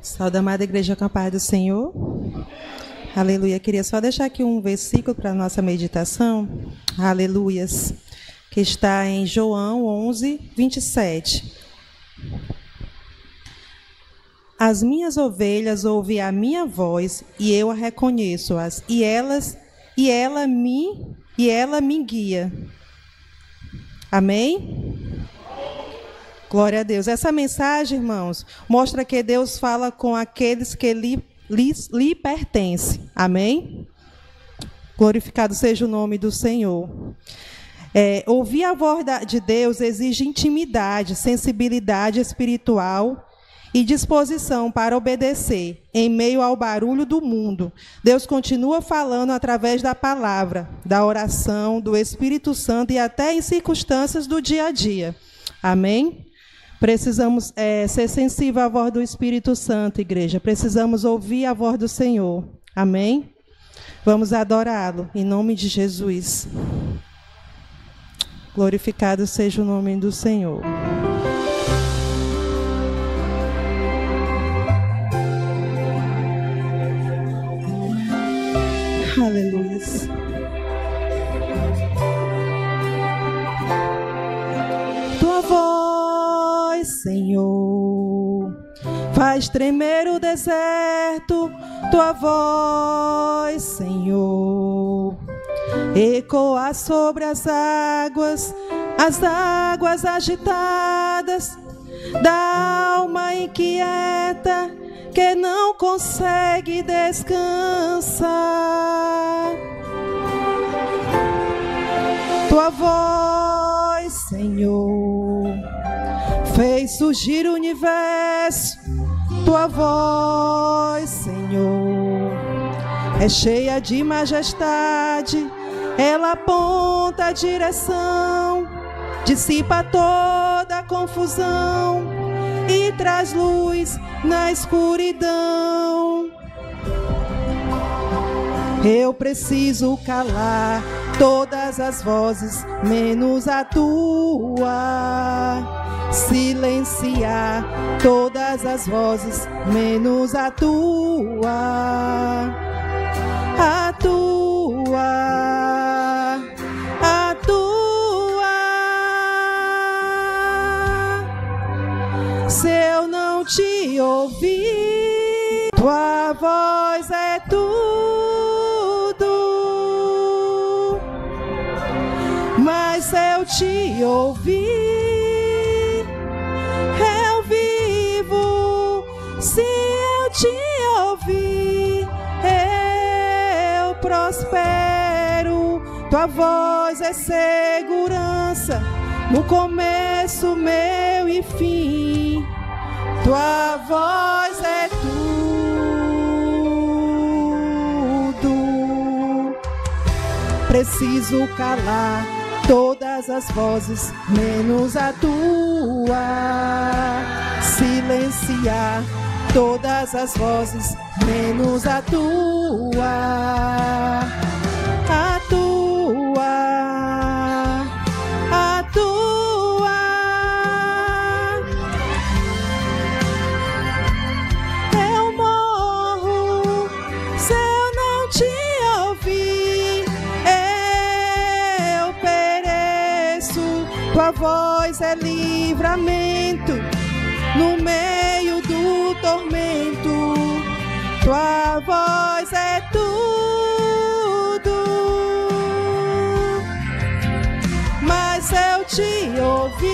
Saúde, amada igreja, com a paz do Senhor. Aleluia. Queria só deixar aqui um versículo para a nossa meditação. Aleluias. Que está em João 11, 27. As minhas ovelhas ouvem a minha voz e eu a reconheço-as, e ela me guia. Amém? Glória a Deus. Essa mensagem, irmãos, mostra que Deus fala com aqueles que lhe pertencem. Amém? Glorificado seja o nome do Senhor. Ouvir a voz de Deus exige intimidade, sensibilidade espiritual e disposição para obedecer em meio ao barulho do mundo. Deus continua falando através da palavra, da oração, do Espírito Santo e até em circunstâncias do dia a dia. Amém? Precisamos ser sensíveis à voz do Espírito Santo, igreja. Precisamos ouvir a voz do Senhor. Amém? Vamos adorá-lo, em nome de Jesus. Glorificado seja o nome do Senhor. Aleluia. Tua voz, Senhor, faz tremer o deserto. Tua voz, Senhor, ecoa sobre as águas agitadas da alma inquieta que não consegue descansar. Tua voz, Senhor, fez surgir o universo. Tua voz, Senhor, é cheia de majestade. Ela aponta a direção, dissipa toda a confusão e traz luz na escuridão. Eu preciso calar todas as vozes, menos a tua. Silenciar todas as vozes, menos a tua. A tua. A tua. Se eu não te ouvir, tua voz é tudo. Mas se eu te ouvir, eu vivo. Se eu te ouvir, eu prospero. Tua voz é segurança no começo, meio e fim. Tua voz é tudo. Preciso calar todas as vozes, menos a tua. Silenciar todas as vozes, menos a tua. A tua. A tua. Eu morro se eu não te ouvir. Eu pereço. Tua voz é livramento no meio do tormento. Tua voz é tudo. Mas se eu te ouvir,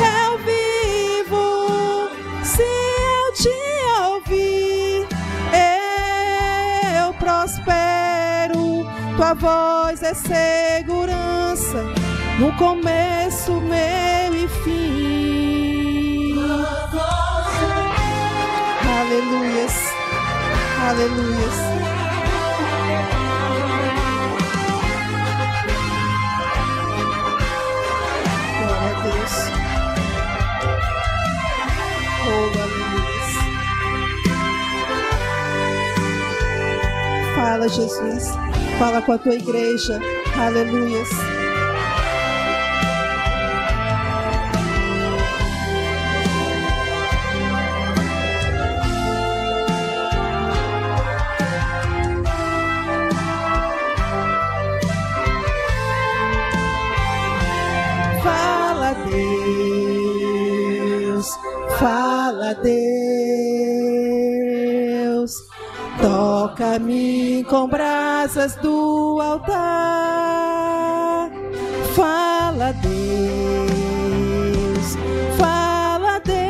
eu vivo. Se eu te ouvir, eu prospero. Tua voz é segurança no começo, meio e fim. Aleluias. Aleluias. Glória a Deus. Oh, aleluias. Fala, Jesus. Fala com a tua igreja. Aleluias. Deus, fala, Deus, toca-me com brasas do altar. Fala, Deus, fala, Deus,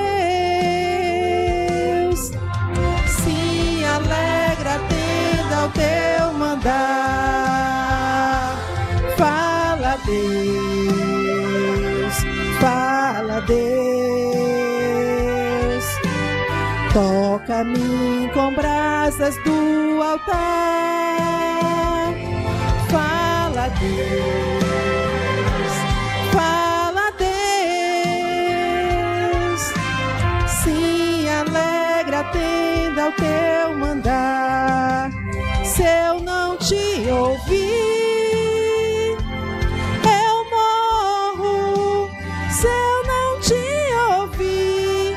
se alegra atenda ao teu mandar. Fala, Deus, fala, Deus, toca-me com brasas do altar. Fala, Deus, fala, Deus, se alegra atenda ao teu mandar. Se eu não te ouvir, eu morro. Se eu não te ouvir,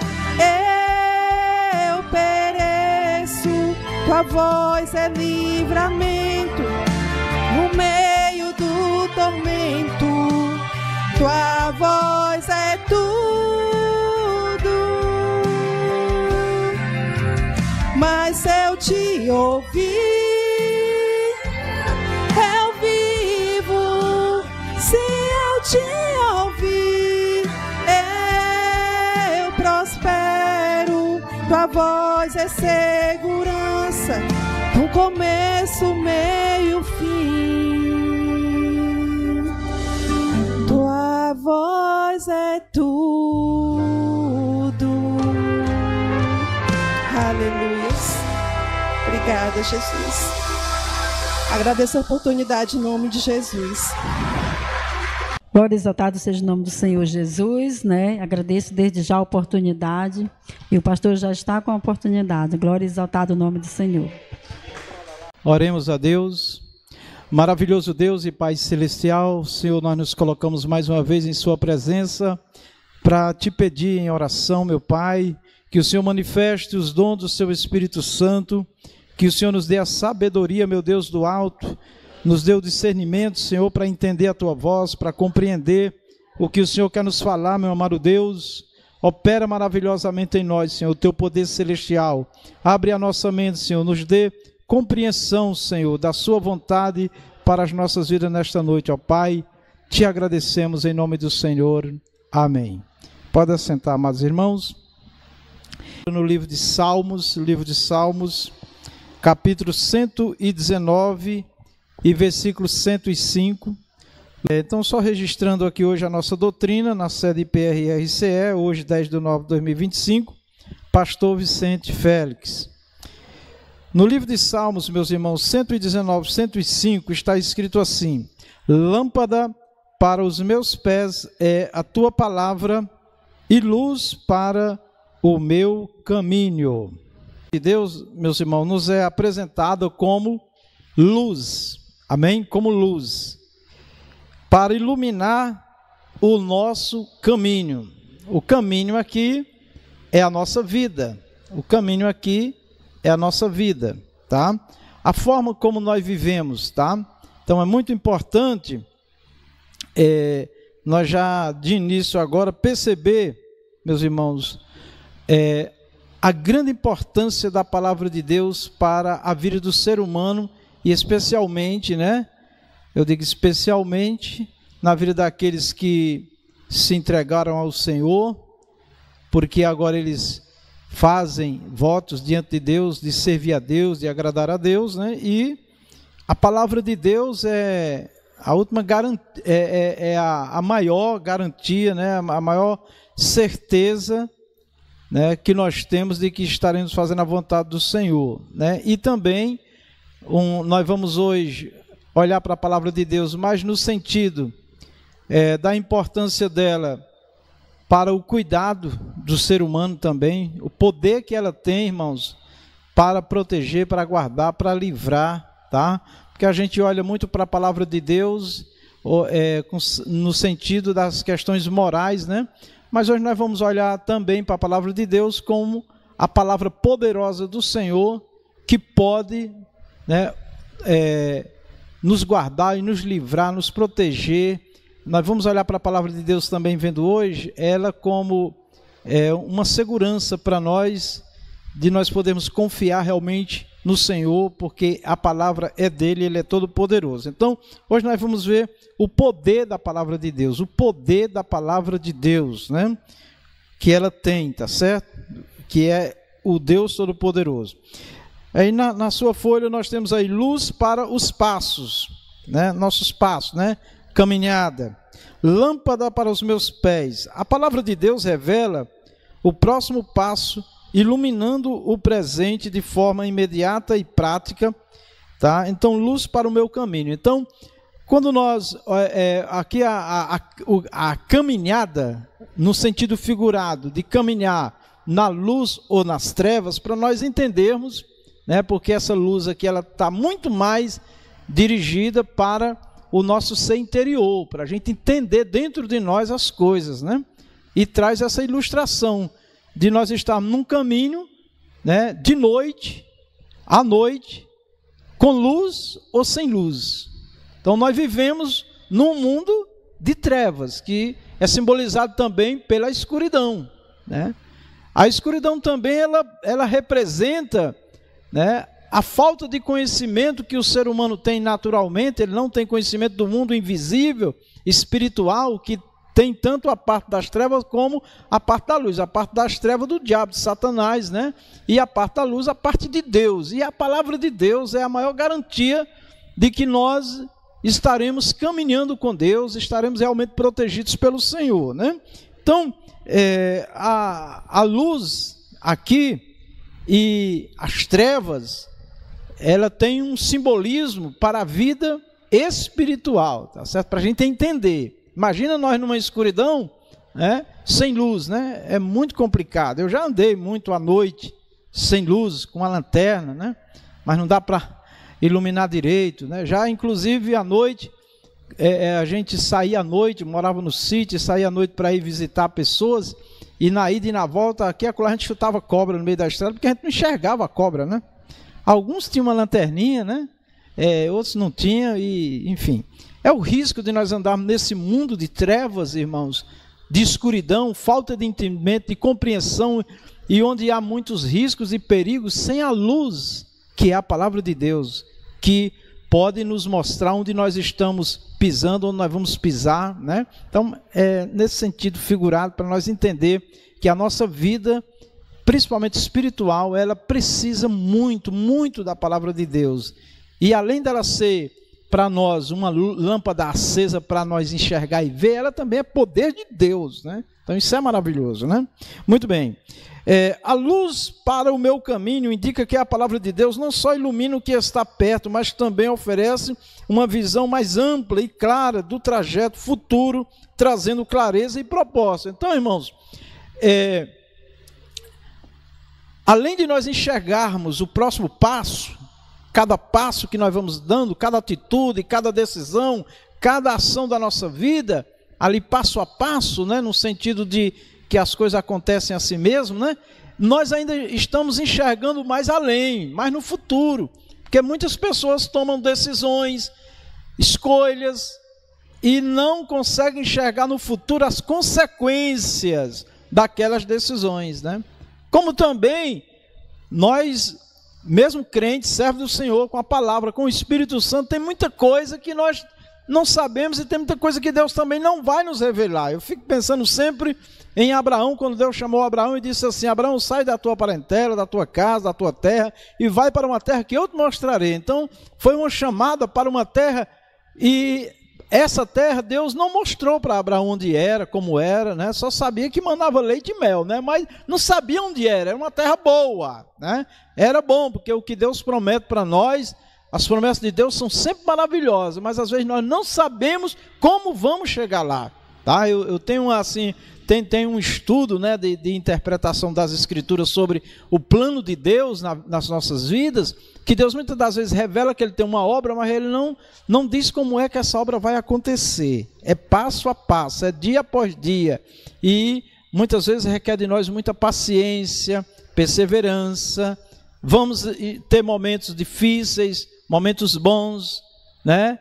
eu pereço. Tua voz é livramento no meio do tormento. Tua voz é tudo. Mas se eu te ouvir, eu vivo. Se eu te ouvir, eu prospero. Tua voz é segurança no começo, meio, fim. Tua voz é tudo. Aleluia. Obrigada, Jesus. Agradeço a oportunidade em nome de Jesus. Glória, exaltado seja o nome do Senhor Jesus, né? Agradeço desde já a oportunidade. E o pastor já está com a oportunidade. Glória, exaltado o nome do Senhor. Oremos a Deus. Maravilhoso Deus e Pai Celestial, Senhor, nós nos colocamos mais uma vez em sua presença para te pedir em oração, meu Pai, que o Senhor manifeste os dons do seu Espírito Santo, que o Senhor nos dê a sabedoria, meu Deus do alto, nos dê o discernimento, Senhor, para entender a tua voz, para compreender o que o Senhor quer nos falar, meu amado Deus. Opera maravilhosamente em nós, Senhor, o teu poder celestial. Abre a nossa mente, Senhor, nos dê compreensão, Senhor, da sua vontade para as nossas vidas nesta noite, ó Pai. Te agradecemos em nome do Senhor. Amém. Pode assentar, amados irmãos. No livro de Salmos, capítulo 119 e versículo 105. Então, só registrando aqui hoje a nossa doutrina, na sede IPR-RCE, hoje 10 de novembro de 2025, pastor Vicente Félix. No livro de Salmos, meus irmãos, 119, 105, está escrito assim: lâmpada para os meus pés é a tua palavra e luz para o meu caminho. E Deus, meus irmãos, nos é apresentado como luz, amém? Como luz, para iluminar o nosso caminho. O caminho aqui é a nossa vida, o caminho aqui é a nossa vida, tá? A forma como nós vivemos, tá? Então é muito importante nós já de início agora perceber, meus irmãos, a grande importância da palavra de Deus para a vida do ser humano e especialmente, né? Eu digo especialmente na vida daqueles que se entregaram ao Senhor, porque agora eles fazem votos diante de Deus, de servir a Deus, de agradar a Deus, né? E a palavra de Deus é a última garantia, a maior garantia, né? A maior certeza, né, que nós temos de que estaremos fazendo a vontade do Senhor, né? E também nós vamos hoje olhar para a palavra de Deus, mas no sentido da importância dela para o cuidado do ser humano também, o poder que ela tem, irmãos, para proteger, para guardar, para livrar, tá? Porque a gente olha muito para a palavra de Deus no sentido das questões morais, né? Mas hoje nós vamos olhar também para a palavra de Deus como a palavra poderosa do Senhor, que pode, né, nos guardar e nos livrar, nos proteger nós vamos olhar para a palavra de Deus também vendo hoje, ela como uma segurança para nós, de nós podermos confiar realmente no Senhor, porque a palavra é dele, ele é todo poderoso. Então, hoje nós vamos ver o poder da palavra de Deus, o poder da palavra de Deus, né? Que ela tem, tá certo? Que é o Deus Todo-Poderoso. Aí na sua folha nós temos aí luz para os passos, né? Nossos passos, né? Caminhada, lâmpada para os meus pés. A palavra de Deus revela o próximo passo, iluminando o presente de forma imediata e prática, tá? Então, luz para o meu caminho. Então, quando nós, aqui a caminhada, no sentido figurado, de caminhar na luz ou nas trevas, para nós entendermos, né? Porque essa luz aqui, ela está muito mais dirigida para o nosso ser interior, para a gente entender dentro de nós as coisas, né? E traz essa ilustração de nós estarmos num caminho, né, de noite, à noite, com luz ou sem luz. Então nós vivemos num mundo de trevas, que é simbolizado também pela escuridão, né? A escuridão também ela representa, né, a falta de conhecimento que o ser humano tem naturalmente. Ele não tem conhecimento do mundo invisível, espiritual, que tem tanto a parte das trevas como a parte da luz. A parte das trevas do diabo, de Satanás, né? E a parte da luz, a parte de Deus. E a palavra de Deus é a maior garantia de que nós estaremos caminhando com Deus, estaremos realmente protegidos pelo Senhor, né? Então, a luz aqui e as trevas, ela tem um simbolismo para a vida espiritual, tá certo? Para a gente entender. Imagina nós numa escuridão, né, sem luz, né? É muito complicado. Eu já andei muito à noite sem luz, com a lanterna, né? Mas não dá para iluminar direito, né? Já inclusive à noite, a gente saía à noite, morava no sítio, saía à noite para ir visitar pessoas, e na ida e na volta, aqui a gente chutava cobra no meio da estrada, porque a gente não enxergava a cobra, né? Alguns tinham uma lanterninha, né? Outros não tinham, e enfim. É o risco de nós andarmos nesse mundo de trevas, irmãos, de escuridão, falta de entendimento, de compreensão, e onde há muitos riscos e perigos sem a luz, que é a palavra de Deus, que pode nos mostrar onde nós estamos pisando, onde nós vamos pisar, né? Então, nesse sentido figurado, para nós entender que a nossa vida, principalmente espiritual, ela precisa muito, muito da palavra de Deus. E além dela ser para nós uma lâmpada acesa para nós enxergar e ver, ela também é poder de Deus, né? Então isso é maravilhoso, né? Muito bem. A luz para o meu caminho indica que a palavra de Deus não só ilumina o que está perto, mas também oferece uma visão mais ampla e clara do trajeto futuro, trazendo clareza e propósito. Então, irmãos, além de nós enxergarmos o próximo passo, cada passo que nós vamos dando, cada atitude, cada decisão, cada ação da nossa vida, ali passo a passo, né, no sentido de que as coisas acontecem a si mesmo, né, nós ainda estamos enxergando mais além, mais no futuro, porque muitas pessoas tomam decisões, escolhas, e não conseguem enxergar no futuro as consequências daquelas decisões, né? Como também nós, mesmo crentes, servos do Senhor, com a palavra, com o Espírito Santo, tem muita coisa que nós não sabemos e tem muita coisa que Deus também não vai nos revelar. Eu fico pensando sempre em Abraão, quando Deus chamou Abraão e disse assim: Abraão, sai da tua parentela, da tua casa, da tua terra e vai para uma terra que eu te mostrarei. Então, foi uma chamada para uma terra, e essa terra Deus não mostrou para Abraão onde era, como era, né? Só sabia que mandava leite e mel, né? Mas não sabia onde era uma terra boa, né? Era bom, porque o que Deus promete para nós, as promessas de Deus são sempre maravilhosas, mas às vezes nós não sabemos como vamos chegar lá, tá? Eu tenho assim, tem um estudo, né, de interpretação das Escrituras sobre o plano de Deus nas nossas vidas, que Deus muitas das vezes revela que Ele tem uma obra, mas Ele não diz como é que essa obra vai acontecer. É passo a passo, é dia após dia, e muitas vezes requer de nós muita paciência, perseverança. Vamos ter momentos difíceis, momentos bons, né?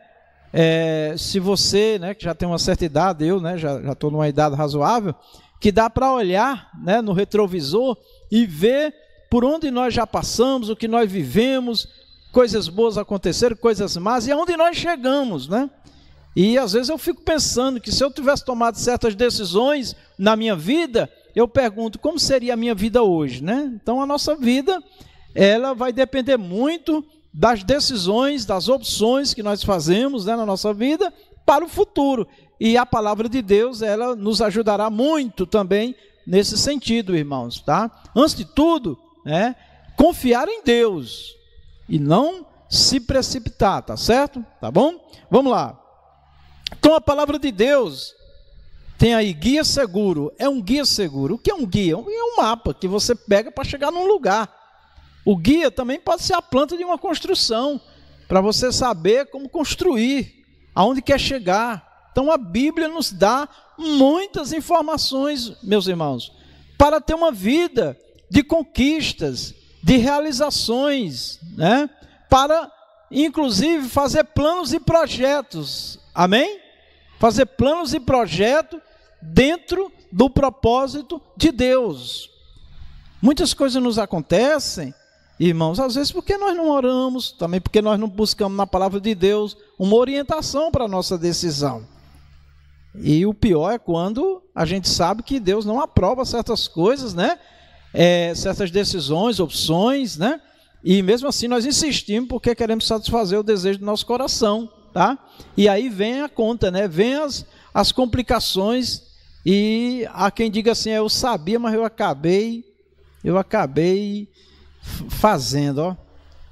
Se você, né, que já tem uma certa idade, eu, né, já estou numa idade razoável, que dá para olhar, né, no retrovisor e ver por onde nós já passamos, o que nós vivemos, coisas boas aconteceram, coisas más, e aonde nós chegamos, né? E às vezes eu fico pensando que se eu tivesse tomado certas decisões na minha vida, eu pergunto, como seria a minha vida hoje, né? Então a nossa vida, ela vai depender muito das decisões, das opções que nós fazemos, né, na nossa vida para o futuro. E a palavra de Deus, ela nos ajudará muito também nesse sentido, irmãos, tá? Antes de tudo, né, confiar em Deus e não se precipitar, tá certo? Tá bom? Vamos lá. Então a palavra de Deus tem aí guia seguro. É um guia seguro. O que é um guia? É um mapa que você pega para chegar num lugar. O guia também pode ser a planta de uma construção, para você saber como construir, aonde quer chegar. Então a Bíblia nos dá muitas informações, meus irmãos, para ter uma vida de conquistas, de realizações, né? Para, inclusive, fazer planos e projetos. Amém? Fazer planos e projetos dentro do propósito de Deus. Muitas coisas nos acontecem, irmãos, às vezes porque nós não oramos, também porque nós não buscamos na palavra de Deus uma orientação para a nossa decisão. E o pior é quando a gente sabe que Deus não aprova certas coisas, né? Certas decisões, opções, né? E mesmo assim nós insistimos porque queremos satisfazer o desejo do nosso coração, tá? E aí vem a conta, né? Vem as complicações, e há quem diga assim, eu sabia, mas eu acabei fazendo, ó.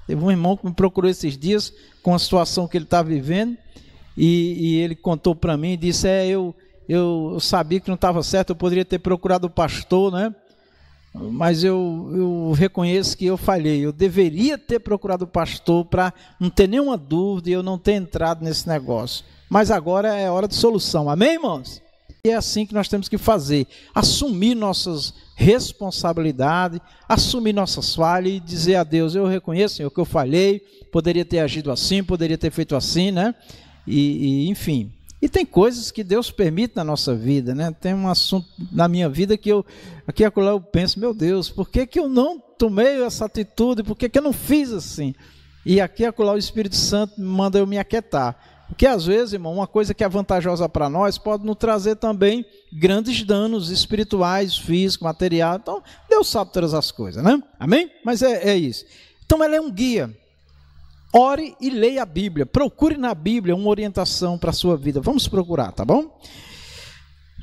Teve um irmão que me procurou esses dias com a situação que ele está vivendo, e ele contou para mim e disse, eu sabia que não estava certo, eu poderia ter procurado o pastor, né? Mas eu reconheço que eu falhei, eu deveria ter procurado o pastor para não ter nenhuma dúvida e eu não ter entrado nesse negócio. Mas agora é hora de solução, amém, irmãos? E é assim que nós temos que fazer, assumir nossas responsabilidades, assumir nossas falhas e dizer a Deus, eu reconheço, Senhor, que eu falhei, poderia ter agido assim, poderia ter feito assim, né? Enfim. E tem coisas que Deus permite na nossa vida, né? Tem um assunto na minha vida que aqui e acolá eu penso, meu Deus, por que eu não tomei essa atitude? Por que eu não fiz assim? E aqui e acolá o Espírito Santo manda eu me aquietar. Porque às vezes, irmão, uma coisa que é vantajosa para nós pode nos trazer também grandes danos espirituais, físicos, materiais. Então, Deus sabe todas as coisas, né? Amém? Mas é isso. Então, ela é um guia. Ore e leia a Bíblia. Procure na Bíblia uma orientação para a sua vida. Vamos procurar, tá bom?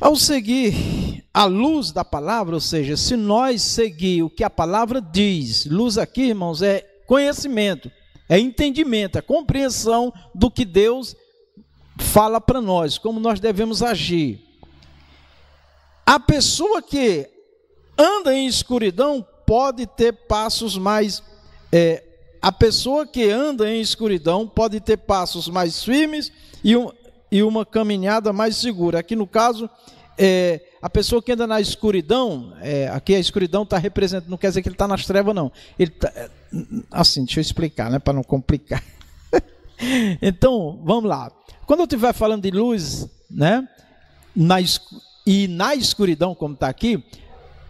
Ao seguir a luz da palavra, ou seja, se nós seguir o que a palavra diz, luz aqui, irmãos, é conhecimento, é entendimento, é compreensão do que Deus fala para nós, como nós devemos agir. A pessoa que anda em escuridão pode ter passos mais... A pessoa que anda em escuridão pode ter passos mais firmes e uma caminhada mais segura. Aqui no caso, a pessoa que anda na escuridão, aqui a escuridão está representando, não quer dizer que ele está nas trevas, não. Ele tá, assim, deixa eu explicar, né, para não complicar. Então, vamos lá. Quando eu estiver falando de luz, né, na escuridão, como está aqui,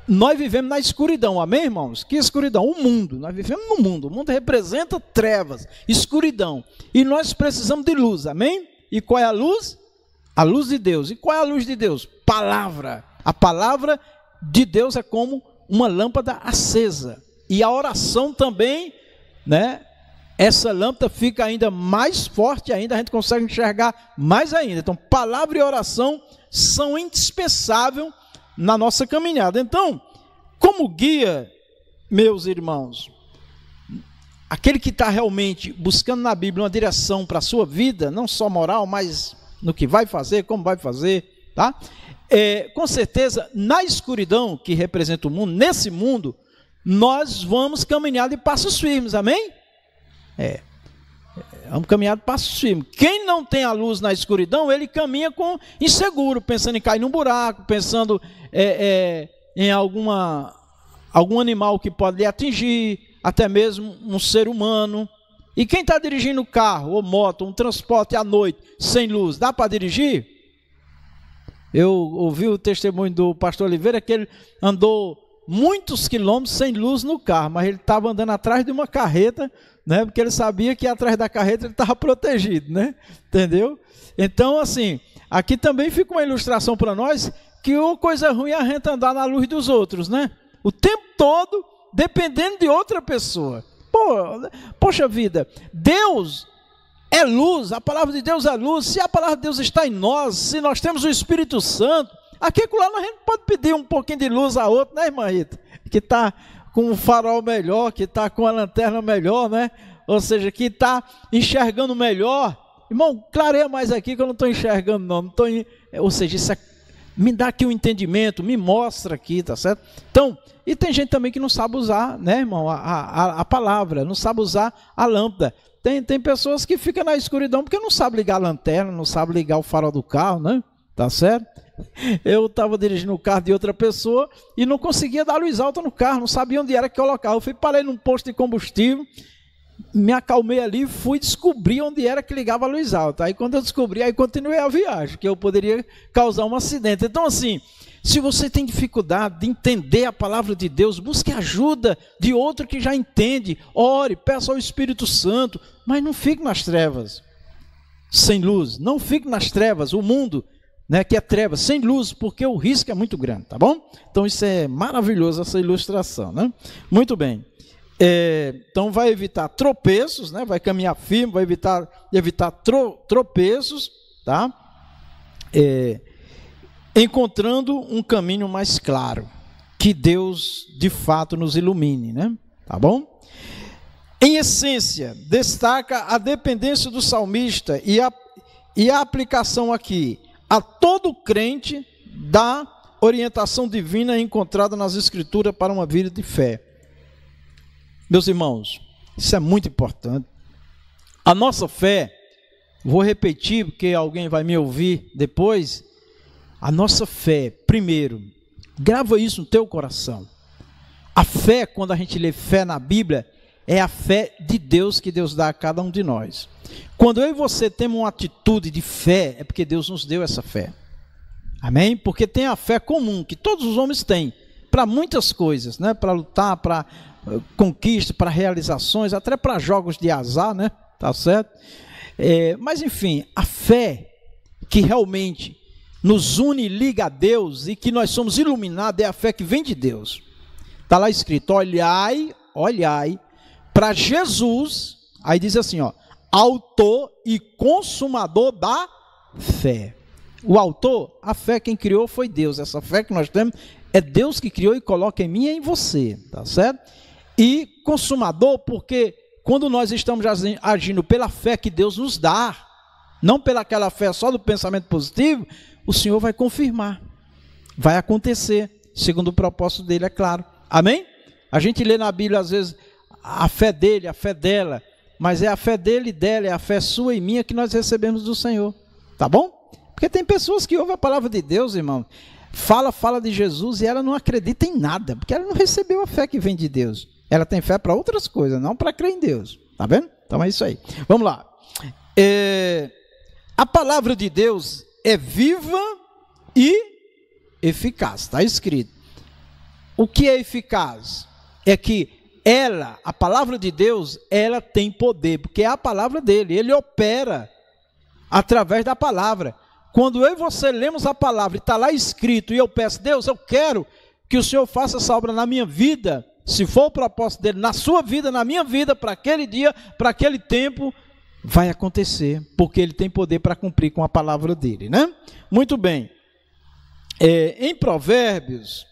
nós vivemos na escuridão, amém, irmãos? Que escuridão? O mundo, nós vivemos no mundo. O mundo representa trevas, escuridão. E nós precisamos de luz, amém? E qual é a luz? A luz de Deus. E qual é a luz de Deus? Palavra. A palavra de Deus é como uma lâmpada acesa. E a oração também, né? Essa lâmpada fica ainda mais forte ainda, a gente consegue enxergar mais ainda. Então, palavra e oração são indispensáveis na nossa caminhada. Então, como guia, meus irmãos, aquele que está realmente buscando na Bíblia uma direção para a sua vida, não só moral, mas no que vai fazer, como vai fazer, tá? Com certeza, na escuridão que representa o mundo, nesse mundo, nós vamos caminhar de passos firmes, amém? Vamos caminhar de passos firmes. Quem não tem a luz na escuridão, ele caminha com inseguro, pensando em cair num buraco, pensando em algum animal que pode lhe atingir, até mesmo um ser humano, E quem está dirigindo carro ou moto, um transporte à noite, sem luz, dá para dirigir? Eu ouvi o testemunho do pastor Oliveira que ele andou muitos quilômetros sem luz no carro, mas ele estava andando atrás de uma carreta, né? Porque ele sabia que atrás da carreta ele estava protegido, né? Entendeu? Então, assim, aqui também fica uma ilustração para nós que uma coisa ruim é a gente andar na luz dos outros, né? O tempo todo dependendo de outra pessoa. Poxa vida, Deus é luz, a palavra de Deus é luz. Se a palavra de Deus está em nós, se nós temos o Espírito Santo, aqui lá a gente pode pedir um pouquinho de luz a outro, né, irmã Rita? Que está com um farol melhor, que está com a lanterna melhor, né? Ou seja, que está enxergando melhor. Irmão, clareia mais aqui que eu não estou enxergando não. Ou seja, isso me dá aqui um entendimento, me mostra aqui, tá certo? Então, e tem gente também que não sabe usar, né, irmão, a palavra, não sabe usar a lâmpada. Tem pessoas que ficam na escuridão porque não sabem ligar a lanterna, não sabem ligar o farol do carro, né? Tá certo? Eu estava dirigindo o carro de outra pessoa e não conseguia dar luz alta no carro, não sabia onde era que colocava. Eu parei num posto de combustível, me acalmei ali e fui descobrir onde era que ligava a luz alta. Aí quando eu descobri, aí continuei a viagem, que eu poderia causar um acidente. Então assim, se você tem dificuldade de entender a palavra de Deus, busque ajuda de outro que já entende, ore, peça ao Espírito Santo, mas não fique nas trevas, sem luz, não fique nas trevas, o mundo, né, que é trevas, sem luz, porque o risco é muito grande, tá bom? Então isso é maravilhoso, essa ilustração, né? Muito bem. Então vai evitar tropeços, né? Vai caminhar firme, vai evitar tropeços, tá? Encontrando um caminho mais claro, que Deus de fato nos ilumine, né? Tá bom? Em essência, destaca a dependência do salmista e a aplicação aqui a todo crente da orientação divina encontrada nas Escrituras para uma vida de fé. Meus irmãos, isso é muito importante. A nossa fé, vou repetir porque alguém vai me ouvir depois, a nossa fé, primeiro, grava isso no teu coração. A fé, quando a gente lê fé na Bíblia, é a fé de Deus que Deus dá a cada um de nós. Quando eu e você temos uma atitude de fé, é porque Deus nos deu essa fé. Amém? Porque tem a fé comum, que todos os homens têm, para muitas coisas, né? Para lutar, para conquista, para realizações, até para jogos de azar, né? Tá certo? Mas enfim, a fé que realmente nos une e liga a Deus e que nós somos iluminados é a fé que vem de Deus. Está lá escrito, olhai para Jesus, aí diz assim, ó, autor e consumador da fé. O autor, a fé quem criou foi Deus, essa fé que nós temos é Deus que criou e coloca em mim e em você, tá certo? E consumador, porque quando nós estamos agindo pela fé que Deus nos dá, não pelaquela fé só do pensamento positivo, o Senhor vai confirmar, vai acontecer, segundo o propósito dele, é claro. Amém? A gente lê na Bíblia às vezes a fé dele, a fé dela, mas é a fé dele e dela, é a fé sua e minha que nós recebemos do Senhor, tá bom? Porque tem pessoas que ouvem a palavra de Deus, irmão, fala de Jesus e ela não acredita em nada, porque ela não recebeu a fé que vem de Deus. Ela tem fé para outras coisas, não para crer em Deus, tá vendo? Então é isso aí. Vamos lá. A palavra de Deus é viva e eficaz, está escrito. O que é eficaz? É que ela, a palavra de Deus, ela tem poder, porque é a palavra dele, ele opera através da palavra. Quando eu e você lemos a palavra e está lá escrito, e eu peço, Deus, eu quero que o Senhor faça essa obra na minha vida, se for o propósito dele, na sua vida, na minha vida, para aquele dia, para aquele tempo, vai acontecer, porque ele tem poder para cumprir com a palavra dele, né? Muito bem. Em Provérbios,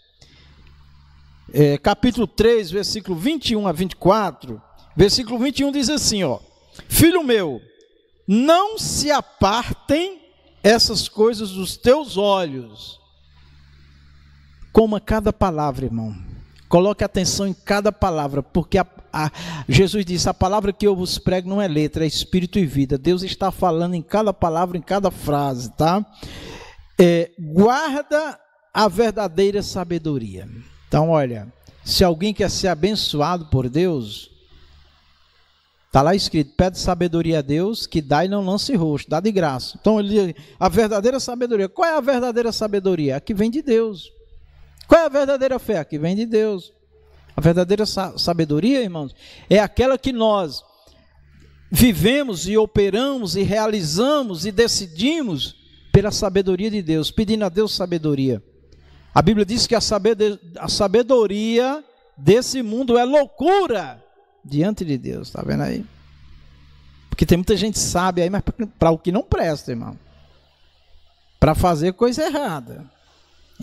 capítulo 3, versículo 21 a 24, versículo 21 diz assim, ó, filho meu, não se apartem essas coisas dos teus olhos. Coma cada palavra, irmão. Coloque atenção em cada palavra, porque Jesus disse, a palavra que eu vos prego não é letra, é espírito e vida. Deus está falando em cada palavra, em cada frase, tá? Guarda a verdadeira sabedoria. Então, olha, se alguém quer ser abençoado por Deus, Está lá escrito, pede sabedoria a Deus, que dá e não lance rosto, dá de graça. Então, a verdadeira sabedoria, qual é a verdadeira sabedoria? A que vem de Deus. Qual é a verdadeira fé? A que vem de Deus. A verdadeira sabedoria, irmãos, é aquela que nós vivemos e operamos e realizamos e decidimos pela sabedoria de Deus, pedindo a Deus sabedoria. A Bíblia diz que a sabedoria desse mundo é loucura diante de Deus, está vendo aí? Porque tem muita gente sábia aí, mas para o que não presta, irmão. Para fazer coisa errada.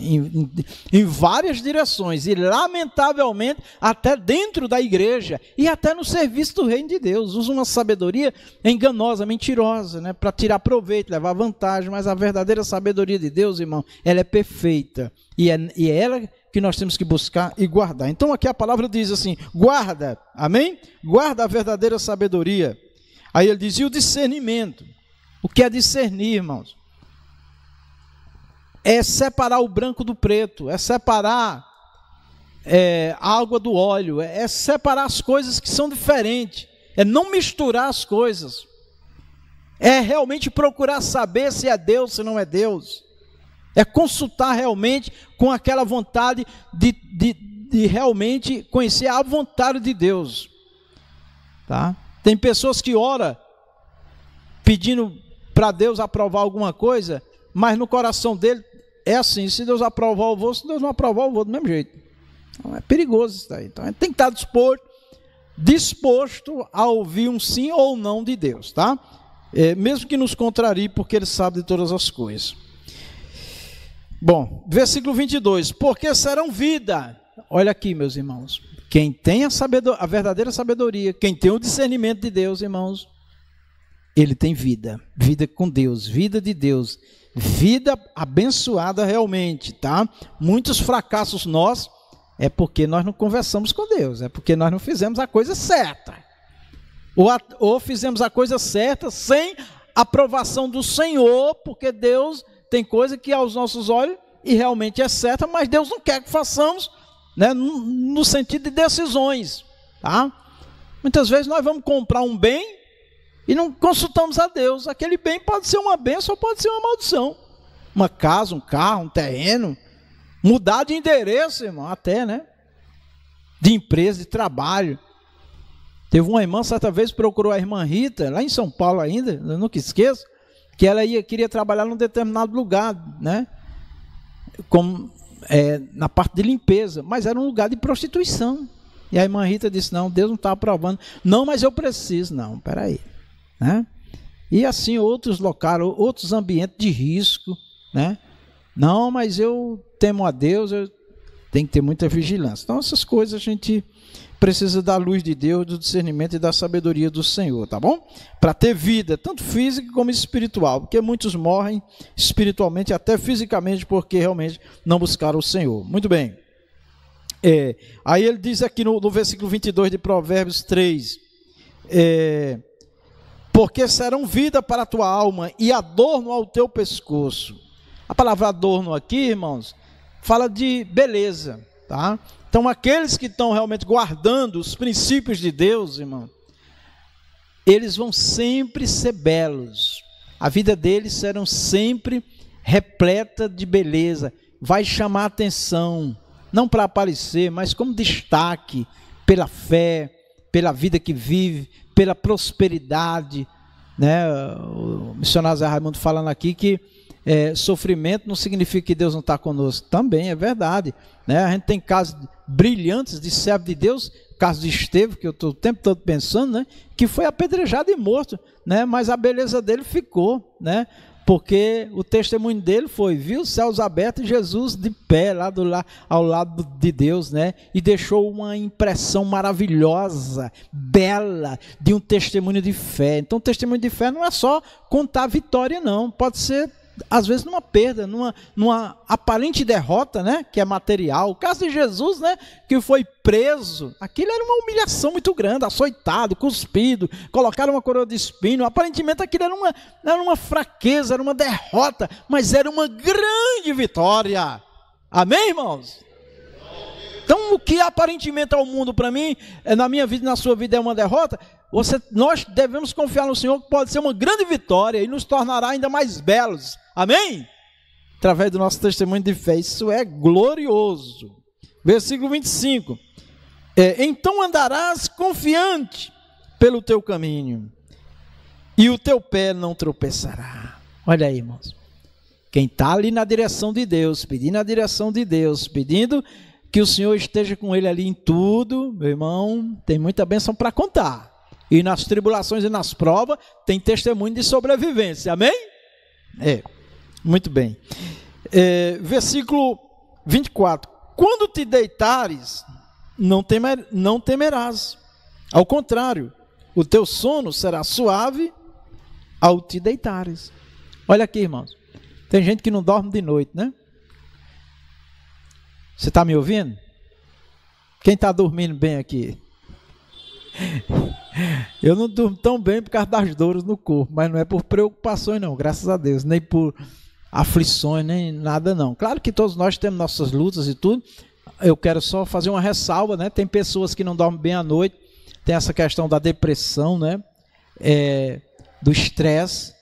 Em várias direções, e lamentavelmente até dentro da igreja e até no serviço do reino de Deus, usa uma sabedoria enganosa, mentirosa, né, para tirar proveito, levar vantagem, mas a verdadeira sabedoria de Deus, irmão, ela é perfeita, e é ela que nós temos que buscar e guardar. Então aqui a palavra diz assim, guarda, amém? Guarda a verdadeira sabedoria. Aí ele diz, e o discernimento? O que é discernir, irmãos? É separar o branco do preto, é separar a água do óleo, é separar as coisas que são diferentes, é não misturar as coisas, é realmente procurar saber se é Deus, se não é Deus, é consultar realmente com aquela vontade de realmente conhecer a vontade de Deus, tá? Tem pessoas que oram pedindo para Deus aprovar alguma coisa, mas no coração dele é assim, se Deus aprovar eu vou, se Deus não aprovar eu vou do mesmo jeito. Então é perigoso isso daí. Então a gente tem que estar disposto a ouvir um sim ou não de Deus, tá? Mesmo que nos contrarie, porque Ele sabe de todas as coisas. Bom, versículo 22, porque serão vida. Olha aqui, meus irmãos, quem tem a verdadeira sabedoria, quem tem o discernimento de Deus, irmãos, ele tem vida, vida com Deus, vida de Deus, vida abençoada realmente, tá? Muitos fracassos nossos é porque nós não conversamos com Deus, é porque nós não fizemos a coisa certa, ou fizemos a coisa certa sem aprovação do Senhor, porque Deus tem coisa que aos nossos olhos e realmente é certa, mas Deus não quer que façamos, né, no sentido de decisões, tá? Muitas vezes nós vamos comprar um bem e não consultamos a Deus. Aquele bem pode ser uma bênção ou pode ser uma maldição. Uma casa, um carro, um terreno. Mudar de endereço, irmão, até, né? De empresa, de trabalho. Teve uma irmã, certa vez, procurou a irmã Rita, lá em São Paulo ainda, eu nunca esqueço, que ela queria trabalhar num determinado lugar, né? Como, na parte de limpeza, mas era um lugar de prostituição. E a irmã Rita disse, não, Deus não está aprovando. Não, mas eu preciso. Não, peraí. Né? E assim outros locais, outros ambientes de risco, né? Não, mas eu temo a Deus, eu tenho que ter muita vigilância. Então essas coisas a gente precisa da luz de Deus, do discernimento e da sabedoria do Senhor, tá bom? Para ter vida, tanto física como espiritual, porque muitos morrem espiritualmente, até fisicamente, porque realmente não buscaram o Senhor. Muito bem. Aí ele diz aqui no versículo 22 de Provérbios 3, porque serão vida para a tua alma e adorno ao teu pescoço. A palavra adorno aqui, irmãos, fala de beleza, tá? Então aqueles que estão realmente guardando os princípios de Deus, irmão, eles vão sempre ser belos. A vida deles serão sempre repleta de beleza, vai chamar atenção, não para aparecer, mas como destaque, pela fé, pela vida que vive, pela prosperidade, né? O missionário Zé Raimundo falando aqui que sofrimento não significa que Deus não está conosco. Também é verdade, né? A gente tem casos brilhantes de servo de Deus, caso de Estevão, que eu estou o tempo todo pensando, né? Que foi apedrejado e morto, né? Mas a beleza dele ficou, né? Porque o testemunho dele foi, viu os céus abertos e Jesus de pé lá ao lado de Deus, né? E deixou uma impressão maravilhosa, bela, de um testemunho de fé. Então, o testemunho de fé não é só contar a vitória, não. Pode ser, às vezes, numa perda, numa aparente derrota, né? Que é material. O caso de Jesus, né? Que foi preso. Aquilo era uma humilhação muito grande, açoitado, cuspido, colocaram uma coroa de espinho. Aparentemente, aquilo era uma fraqueza, era uma derrota, mas era uma grande vitória. Amém, irmãos? Então, o que aparentemente ao mundo, para mim, na minha vida e na sua vida é uma derrota, nós devemos confiar no Senhor, que pode ser uma grande vitória e nos tornará ainda mais belos. Amém? Através do nosso testemunho de fé. Isso é glorioso. Versículo 25. Então andarás confiante pelo teu caminho, e o teu pé não tropeçará. Olha aí, irmãos. Quem está ali na direção de Deus, pedindo a direção de Deus, pedindo que o Senhor esteja com ele ali em tudo, meu irmão, tem muita bênção para contar. E nas tribulações e nas provas, tem testemunho de sobrevivência. Amém? Muito bem. Versículo 24. Quando te deitares, não temerás. Ao contrário, o teu sono será suave ao te deitares. Olha aqui, irmãos. Tem gente que não dorme de noite, né? Você está me ouvindo? Quem está dormindo bem aqui? Eu não durmo tão bem por causa das dores no corpo, mas não é por preocupações não, graças a Deus, nem por aflições, nem nada não. Claro que todos nós temos nossas lutas e tudo. Eu quero só fazer uma ressalva, né? Tem pessoas que não dormem bem à noite, tem essa questão da depressão, né? Do estresse,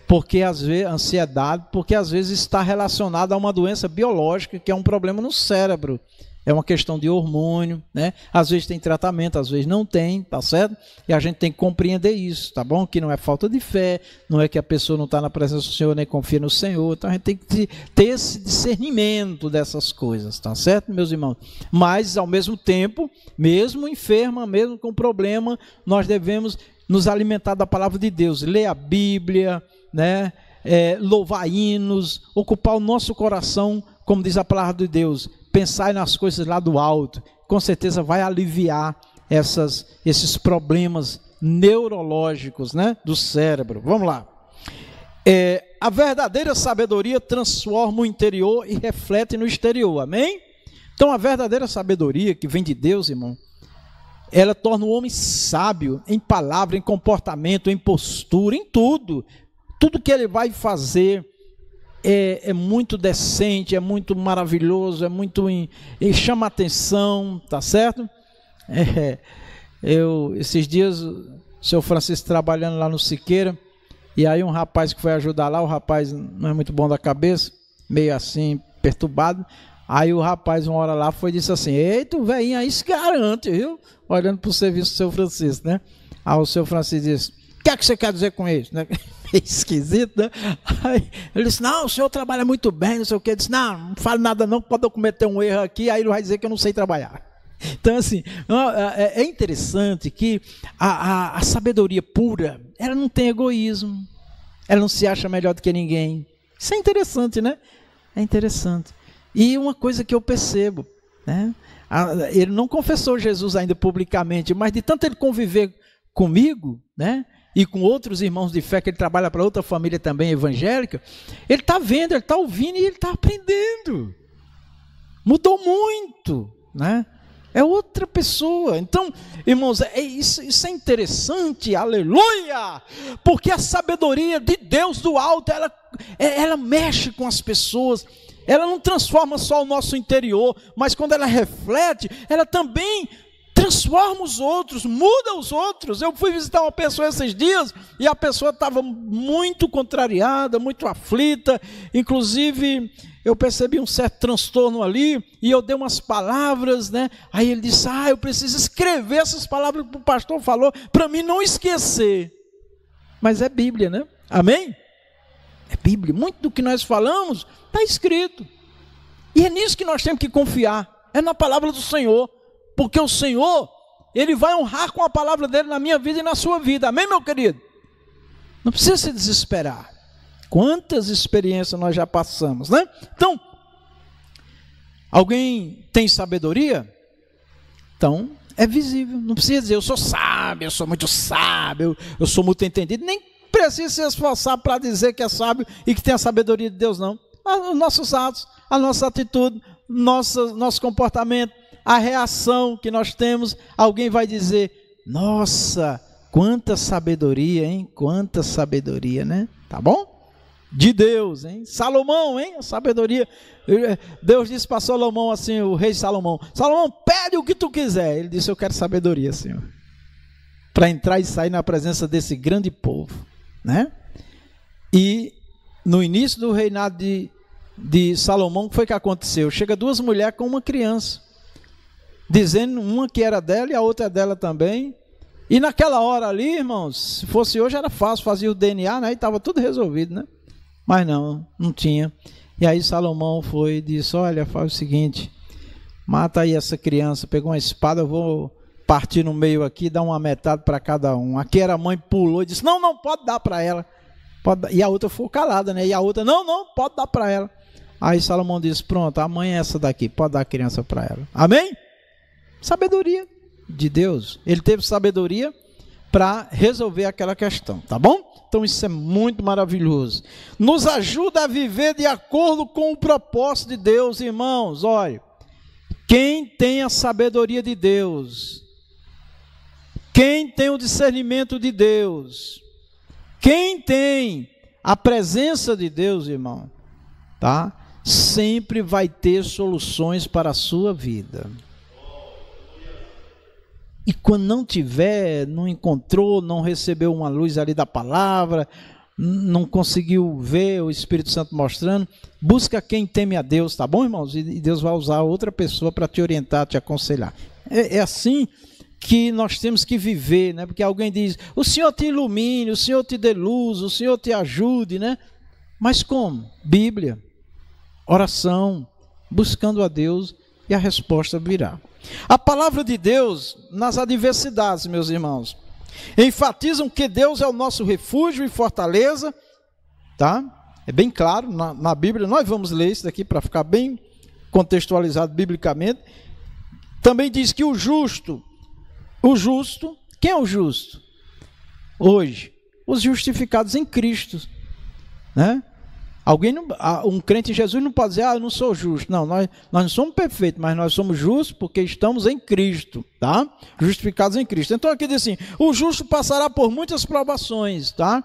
porque às vezes ansiedade, porque às vezes está relacionada a uma doença biológica, que é um problema no cérebro. É uma questão de hormônio, né? Às vezes tem tratamento, às vezes não tem, tá certo? E a gente tem que compreender isso, tá bom? Que não é falta de fé, não é que a pessoa não está na presença do Senhor, nem confia no Senhor. Então a gente tem que ter esse discernimento dessas coisas, tá certo, meus irmãos? Mas, ao mesmo tempo, mesmo enferma, mesmo com problema, nós devemos nos alimentar da palavra de Deus, ler a Bíblia, né? Louvar hinos, ocupar o nosso coração, como diz a palavra de Deus, pensar nas coisas lá do alto, com certeza vai aliviar esses problemas neurológicos, né, do cérebro. Vamos lá. A verdadeira sabedoria transforma o interior e reflete no exterior, amém? Então a verdadeira sabedoria que vem de Deus, irmão, ela torna o homem sábio em palavra, em comportamento, em postura, em tudo. Tudo que ele vai fazer é muito decente, é muito maravilhoso, é muito chama atenção, tá certo? Esses dias, o seu Francisco trabalhando lá no Siqueira, e aí um rapaz que foi ajudar lá, o rapaz não é muito bom da cabeça, meio assim, perturbado, aí o rapaz uma hora lá foi e disse assim: eita, o velhinho aí se garante, viu? Olhando para o serviço do seu Francisco, né? Aí o seu Francisco disse: o que é que você quer dizer com isso, né? Esquisito, né? Aí ele disse: não, o senhor trabalha muito bem, não sei o que. Ele disse: não fale nada não, pode eu cometer um erro aqui, aí ele vai dizer que eu não sei trabalhar. Então assim, é interessante que a sabedoria pura, ela não tem egoísmo, ela não se acha melhor do que ninguém. Isso é interessante, né? É interessante. E uma coisa que eu percebo, né? Ele não confessou Jesus ainda publicamente, mas de tanto ele conviver comigo, né? E com outros irmãos de fé, que ele trabalha para outra família também evangélica, ele está vendo, ele está ouvindo e ele está aprendendo. Mudou muito, né? É outra pessoa. Então, irmãos, isso é interessante, aleluia! Porque a sabedoria de Deus do alto, ela mexe com as pessoas. Ela não transforma só o nosso interior, mas quando ela reflete, ela também transforma os outros, muda os outros. Eu fui visitar uma pessoa esses dias e a pessoa estava muito contrariada, muito aflita. Inclusive, eu percebi um certo transtorno ali e eu dei umas palavras, né? Aí ele disse: eu preciso escrever essas palavras que o pastor falou para mim não esquecer. Mas é Bíblia, né? Amém? É Bíblia. Muito do que nós falamos está escrito. E é nisso que nós temos que confiar. É na palavra do Senhor. Porque o Senhor, Ele vai honrar com a palavra dEle na minha vida e na sua vida. Amém, meu querido? Não precisa se desesperar. Quantas experiências nós já passamos, né? Então, alguém tem sabedoria? Então, é visível. Não precisa dizer: eu sou sábio, eu sou muito sábio, eu sou muito entendido. Nem precisa se esforçar para dizer que é sábio e que tem a sabedoria de Deus, não. Os nossos atos, a nossa atitude, nosso comportamento, a reação que nós temos, alguém vai dizer: nossa, quanta sabedoria, hein? Quanta sabedoria, né? Tá bom? De Deus, hein? Salomão, hein? A sabedoria. Deus disse para Salomão assim, o rei Salomão: Salomão, pede o que tu quiser. Ele disse: eu quero sabedoria, Senhor. para entrar e sair na presença desse grande povo, né? E no início do reinado de Salomão, o que foi que aconteceu? Chega duas mulheres com uma criança, dizendo uma que era dela e a outra é dela também. E naquela hora ali, irmãos, se fosse hoje era fácil, fazia o DNA, né? E estava tudo resolvido, né? Mas não tinha. E aí Salomão foi e disse: olha, faz o seguinte, mata aí essa criança, pegou uma espada, eu vou partir no meio aqui, dar uma metade para cada um. Aqui era a mãe, pulou e disse: não, pode dar para ela. E a outra ficou calada, né? E a outra: não, pode dar para ela. Aí Salomão disse: pronto, a mãe é essa daqui, pode dar a criança para ela. Amém? Sabedoria de Deus. Ele teve sabedoria para resolver aquela questão, tá bom? Então isso é muito maravilhoso. Nos ajuda a viver de acordo com o propósito de Deus, irmãos. Olha, quem tem a sabedoria de Deus, quem tem o discernimento de Deus, quem tem a presença de Deus, irmão, tá? Sempre vai ter soluções para a sua vida. E quando não tiver, não encontrou, não recebeu uma luz ali da palavra, não conseguiu ver o Espírito Santo mostrando, busca quem teme a Deus, tá bom, irmãos? E Deus vai usar outra pessoa para te orientar, te aconselhar. É assim que nós temos que viver, né? Porque alguém diz: o Senhor te ilumine, o Senhor te dê luz, o Senhor te ajude, né? Mas como? Bíblia, oração, buscando a Deus, e a resposta virá. A palavra de Deus nas adversidades, meus irmãos, enfatizam que Deus é o nosso refúgio e fortaleza, tá? É bem claro na Bíblia. Nós vamos ler isso daqui para ficar bem contextualizado biblicamente. Também diz que o justo, quem é o justo? Hoje, os justificados em Cristo, né? Um crente em Jesus não pode dizer: eu não sou justo. Não, nós não somos perfeitos, mas nós somos justos porque estamos em Cristo, tá? Justificados em Cristo. Então aqui diz assim: o justo passará por muitas provações, tá?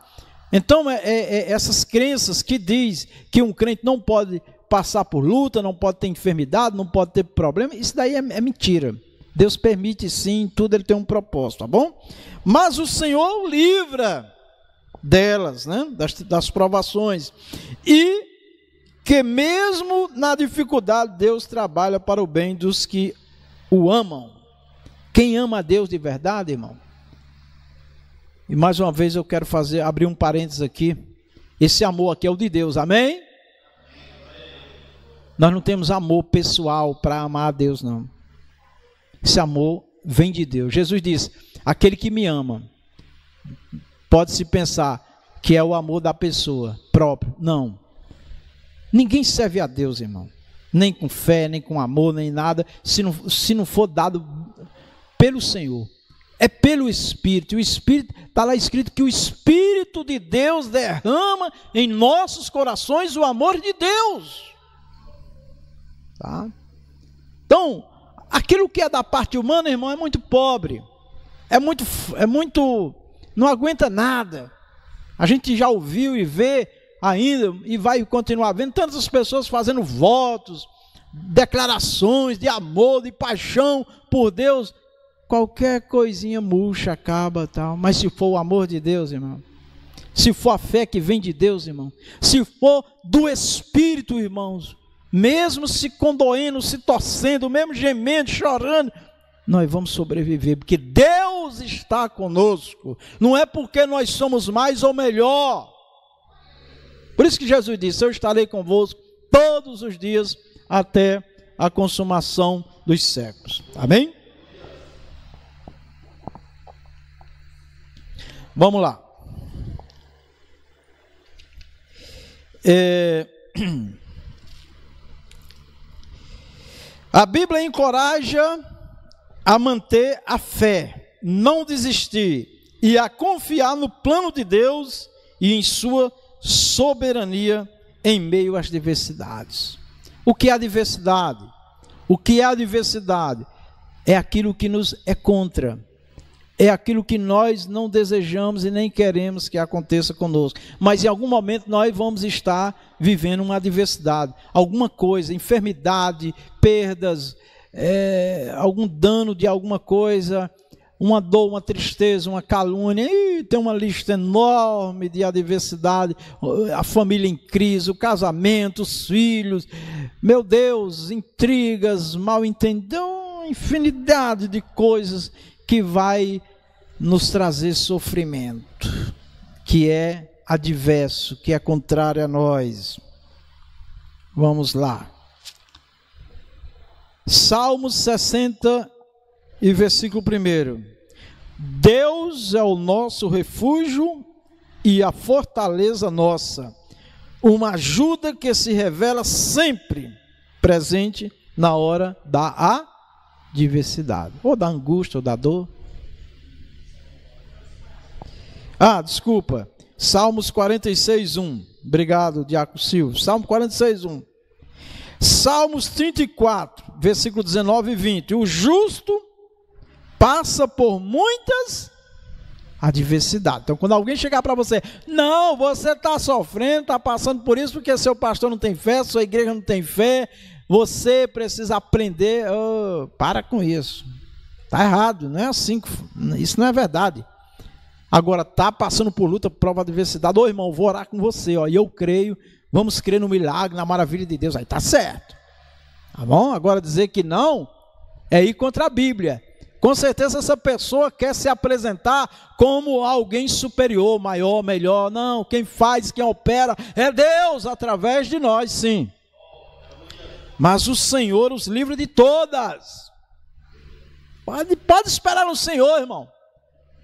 Então essas crenças que diz que um crente não pode passar por luta, não pode ter enfermidade, não pode ter problema, isso daí é mentira. Deus permite sim, tudo ele tem um propósito, tá bom? Mas o Senhor o livra delas, né? Das provações, e que mesmo na dificuldade Deus trabalha para o bem dos que o amam. Quem ama a Deus de verdade, irmão? E mais uma vez eu quero abrir um parênteses aqui. Esse amor aqui é o de Deus, amém? Nós não temos amor pessoal para amar a Deus, não. Esse amor vem de Deus. Jesus disse: aquele que me ama. Pode-se pensar que é o amor da pessoa próprio. Não. Ninguém serve a Deus, irmão. Nem com fé, nem com amor, nem nada, se não for dado pelo Senhor. É pelo Espírito. O Espírito, está lá escrito que o Espírito de Deus derrama em nossos corações o amor de Deus. Tá? Então, aquilo que é da parte humana, irmão, é muito pobre. É muito não aguenta nada. A gente já ouviu e vê ainda, e vai continuar vendo tantas pessoas fazendo votos, declarações de amor, de paixão por Deus. Qualquer coisinha murcha, acaba, tal. Mas se for o amor de Deus, irmão, se for a fé que vem de Deus, irmão, se for do Espírito, irmãos, mesmo se condoendo, se torcendo, mesmo gemendo, chorando, nós vamos sobreviver, porque Deus está conosco. Não é porque nós somos mais ou melhor. Por isso que Jesus disse: eu estarei convosco todos os dias até a consumação dos séculos. Amém? Vamos lá. A Bíblia encoraja a manter a fé, não desistir e a confiar no plano de Deus e em sua soberania em meio às diversidades. O que é adversidade? O que é adversidade? É aquilo que nos é contra. É aquilo que nós não desejamos e nem queremos que aconteça conosco. Mas em algum momento nós vamos estar vivendo uma adversidade. Alguma coisa, enfermidade, perdas, algum dano de alguma coisa, uma dor, uma tristeza, uma calúnia, e tem uma lista enorme de adversidade, a família em crise, o casamento, os filhos, meu Deus, intrigas, mal-entendidos, infinidade de coisas que vai nos trazer sofrimento, que é adverso, que é contrário a nós. Vamos lá. Salmos 60 e versículo 1. Deus é o nosso refúgio e a fortaleza nossa, uma ajuda que se revela sempre presente na hora da adversidade, ou da angústia, ou da dor. Desculpa, Salmos 46, 1. Obrigado, Diácono Silvio. Salmo 46, 1. Salmos 34, versículo 19 e 20. O justo passa por muitas adversidades. Então, quando alguém chegar para você, não, você está sofrendo, está passando por isso porque seu pastor não tem fé, sua igreja não tem fé, você precisa aprender. Para com isso. Está errado, não é assim. Isso não é verdade. Agora, está passando por luta, prova, adversidade. Irmão, vou orar com você, e eu creio, vamos crer no milagre, na maravilha de Deus. Aí está certo. Tá bom? Agora, dizer que não é ir contra a Bíblia. Com certeza essa pessoa quer se apresentar como alguém superior, maior, melhor. Não, quem faz, quem opera é Deus através de nós, sim. Mas o Senhor os livra de todas. Pode esperar no Senhor, irmão.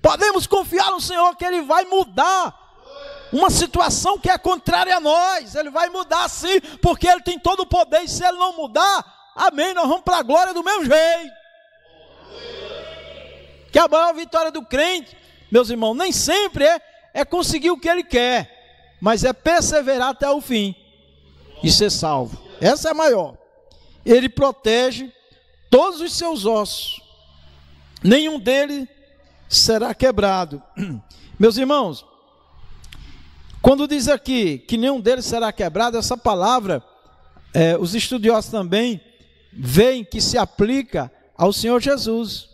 Podemos confiar no Senhor que Ele vai mudar uma situação que é contrária a nós. Ele vai mudar sim, porque Ele tem todo o poder. E se Ele não mudar, amém, nós vamos para a glória do mesmo jeito. Que a maior vitória do crente, meus irmãos, nem sempre é conseguir o que ele quer, mas é perseverar até o fim e ser salvo. Essa é a maior. Ele protege todos os seus ossos, nenhum deles será quebrado. Meus irmãos, quando diz aqui que nenhum deles será quebrado, essa palavra, os estudiosos também veem que se aplica ao Senhor Jesus.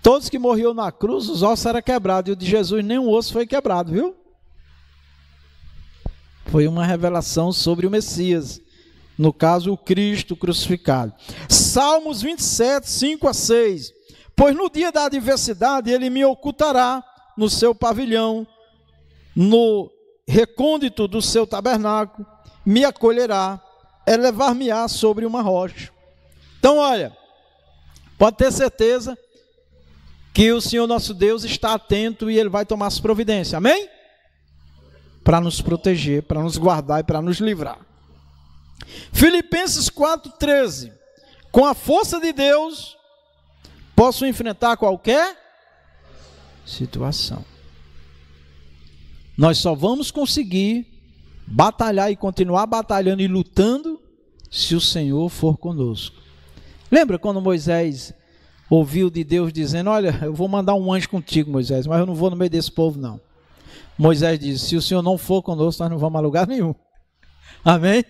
Todos que morriam na cruz, os ossos eram quebrados, e o de Jesus nenhum osso foi quebrado, viu? Foi uma revelação sobre o Messias, no caso o Cristo crucificado. Salmos 27, 5 a 6. Pois no dia da adversidade ele me ocultará no seu pavilhão, no recôndito do seu tabernáculo, me acolherá, elevar-me-á sobre uma rocha. Então olha, pode ter certeza que o Senhor nosso Deus está atento e Ele vai tomar as providências, amém? Para nos proteger, para nos guardar e para nos livrar. Filipenses 4,13. Com a força de Deus, posso enfrentar qualquer situação. Nós só vamos conseguir batalhar e continuar batalhando e lutando se o Senhor for conosco. Lembra quando Moisés ouviu de Deus dizendo, olha, eu vou mandar um anjo contigo, Moisés, mas eu não vou no meio desse povo, não. Moisés disse, se o Senhor não for conosco, nós não vamos a lugar nenhum. Amém?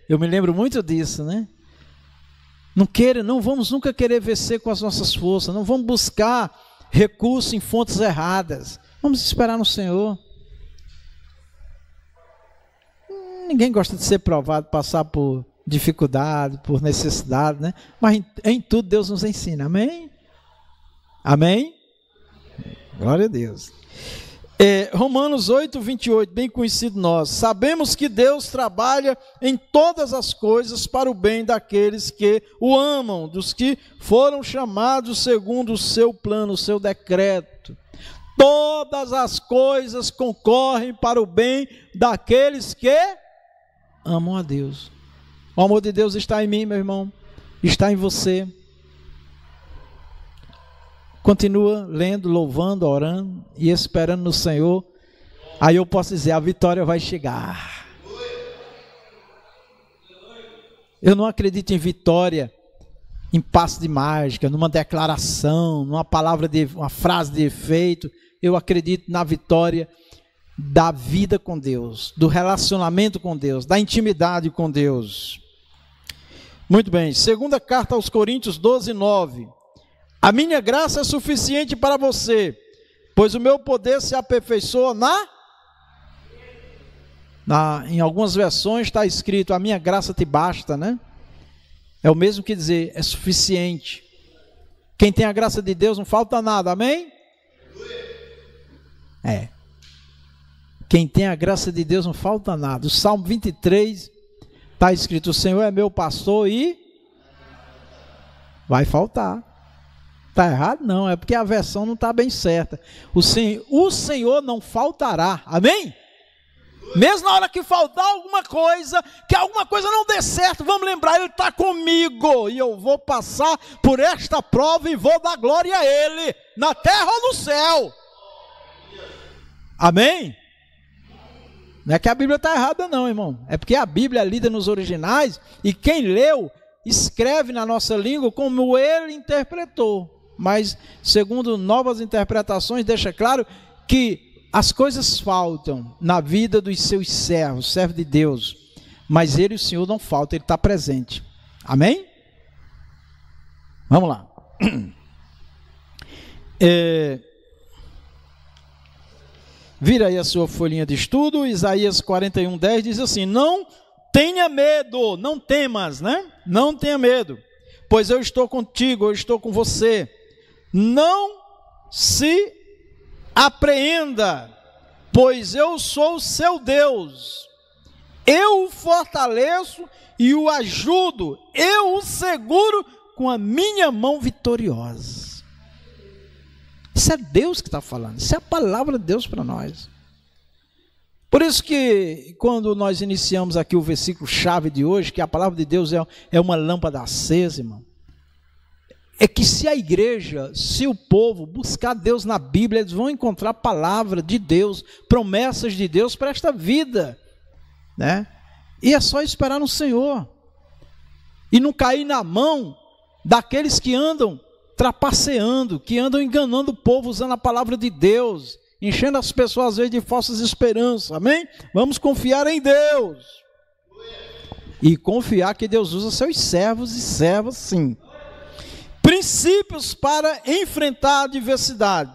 Eu me lembro muito disso, né? Não vamos nunca querer vencer com as nossas forças, não vamos buscar recurso em fontes erradas. Vamos esperar no Senhor. Ninguém gosta de ser provado, passar por dificuldade, por necessidade, né? Mas em tudo Deus nos ensina, amém? Amém? Glória a Deus. Romanos 8, 28, bem conhecido nós. Sabemos que Deus trabalha em todas as coisas para o bem daqueles que o amam, dos que foram chamados segundo o seu plano, o seu decreto. Todas as coisas concorrem para o bem daqueles que amam a Deus. O amor de Deus está em mim, meu irmão, está em você. Continua lendo, louvando, orando e esperando no Senhor. Aí eu posso dizer, a vitória vai chegar. Eu não acredito em vitória, em passe de mágica, numa declaração, numa palavra, uma frase de efeito. Eu acredito na vitória da vida com Deus, do relacionamento com Deus, da intimidade com Deus. Muito bem, segunda carta aos Coríntios 12, 9. A minha graça é suficiente para você, pois o meu poder se aperfeiçoa em algumas versões está escrito, a minha graça te basta, né? É o mesmo que dizer, é suficiente. Quem tem a graça de Deus não falta nada, amém? Quem tem a graça de Deus não falta nada. O Salmo 23 está escrito, o Senhor é meu pastor e vai faltar. Está errado? Não, é porque a versão não está bem certa. O Senhor não faltará, amém? Mesmo na hora que faltar alguma coisa, que alguma coisa não dê certo, vamos lembrar, Ele está comigo, e eu vou passar por esta prova e vou dar glória a Ele, na terra ou no céu. Amém? Não é que a Bíblia está errada não, irmão, é porque a Bíblia é lida nos originais, e quem leu, escreve na nossa língua como Ele interpretou, mas segundo novas interpretações, deixa claro que as coisas faltam na vida dos seus servos de Deus, mas Ele, o Senhor, não falta, Ele está presente. Amém? Vamos lá. Vira aí a sua folhinha de estudo, Isaías 41:10 diz assim, não tenha medo, não temas, né? Não tenha medo, pois eu estou contigo, eu estou com você. Não se apreenda, pois eu sou o seu Deus, eu o fortaleço e o ajudo, eu o seguro com a minha mão vitoriosa. Isso é Deus que está falando, isso é a palavra de Deus para nós. Por isso que quando nós iniciamos aqui o versículo chave de hoje, que a palavra de Deus é uma lâmpada acesa, irmão, é que se a igreja, se o povo buscar Deus na Bíblia, eles vão encontrar a palavra de Deus, promessas de Deus para esta vida, né? E é só esperar no Senhor, e não cair na mão daqueles que andam trapaceando, que andam enganando o povo usando a palavra de Deus, enchendo as pessoas às vezes de falsas esperanças, amém? Vamos confiar em Deus, e confiar que Deus usa seus servos e servas sim. Princípios para enfrentar a adversidade.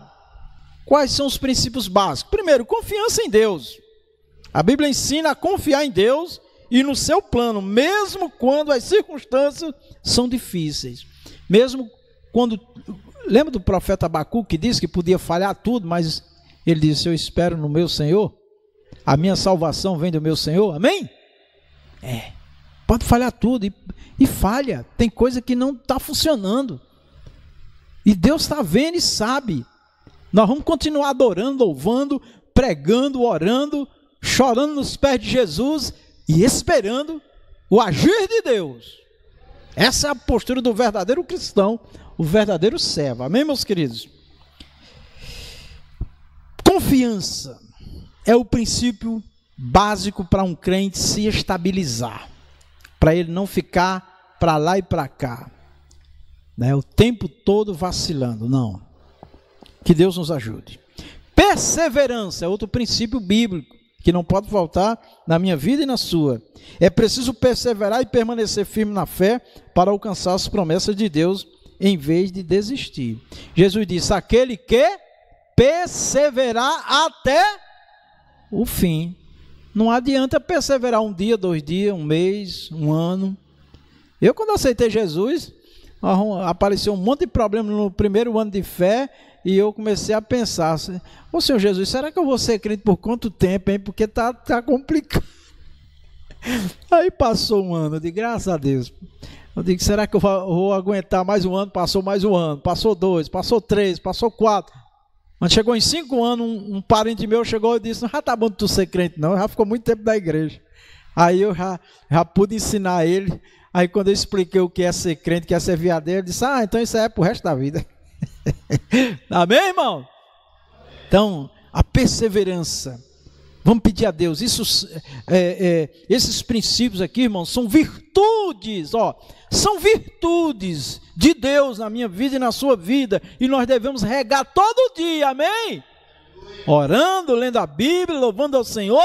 Quais são os princípios básicos? Primeiro, confiança em Deus. A Bíblia ensina a confiar em Deus e no seu plano, mesmo quando as circunstâncias são difíceis. Mesmo quando... Lembra do profeta Abacuque que disse que podia falhar tudo, mas ele disse, eu espero no meu Senhor, a minha salvação vem do meu Senhor, amém? Pode falhar tudo e falha, tem coisa que não está funcionando, e Deus está vendo e sabe. Nós vamos continuar adorando, louvando, pregando, orando, chorando nos pés de Jesus e esperando o agir de Deus. Essa é a postura do verdadeiro cristão, o verdadeiro servo, amém, meus queridos? Confiança é o princípio básico para um crente se estabilizar, para ele não ficar para lá e para cá, né? O tempo todo vacilando, não. Que Deus nos ajude. Perseverança é outro princípio bíblico que não pode faltar na minha vida e na sua. É preciso perseverar e permanecer firme na fé para alcançar as promessas de Deus em vez de desistir. Jesus disse, aquele que perseverar até o fim. Não adianta perseverar um dia, 2 dias, um mês, um ano. Eu, quando aceitei Jesus, apareceu um monte de problema no primeiro ano de fé, e eu comecei a pensar, ô Senhor Jesus, será que eu vou ser crente por quanto tempo, hein? Porque tá complicado. Aí passou um ano, eu digo, graças a Deus. Eu digo, será que eu vou aguentar mais um ano? Passou mais um ano, passou 2, passou 3, passou 4. Quando chegou em 5 anos, um parente meu chegou e disse, não já tá bom de tu ser crente não, já ficou muito tempo na igreja. Aí eu já pude ensinar ele. Aí quando eu expliquei o que é ser crente, que é ser viadeiro, ele disse, então isso é pro resto da vida. Amém, irmão? Então, a perseverança. Vamos pedir a Deus. Esses princípios aqui, irmãos, são virtudes, são virtudes de Deus na minha vida e na sua vida, e nós devemos regar todo dia, amém? Orando, lendo a Bíblia, louvando ao Senhor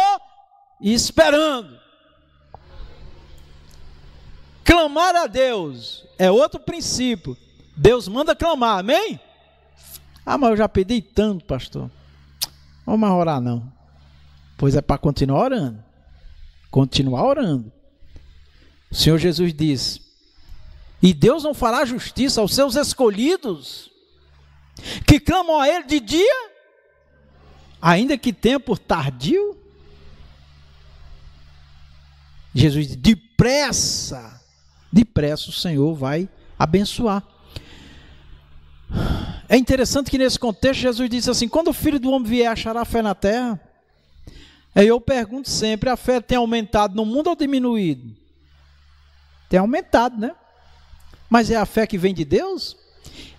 e esperando. Clamar a Deus é outro princípio Deus manda clamar, amém? Ah, mas eu já pedi tanto, pastor. Vamos mais orar não. Pois é para continuar orando. Continuar orando. O Senhor Jesus diz: e Deus não fará justiça aos seus escolhidos, que clamam a Ele de dia, ainda que tenha por tardio? Jesus diz: depressa o Senhor vai abençoar. É interessante que nesse contexto Jesus disse assim: quando o Filho do Homem vier, achará fé na terra? Aí eu pergunto sempre: a fé tem aumentado no mundo ou diminuído? Tem aumentado, né? Mas é a fé que vem de Deus?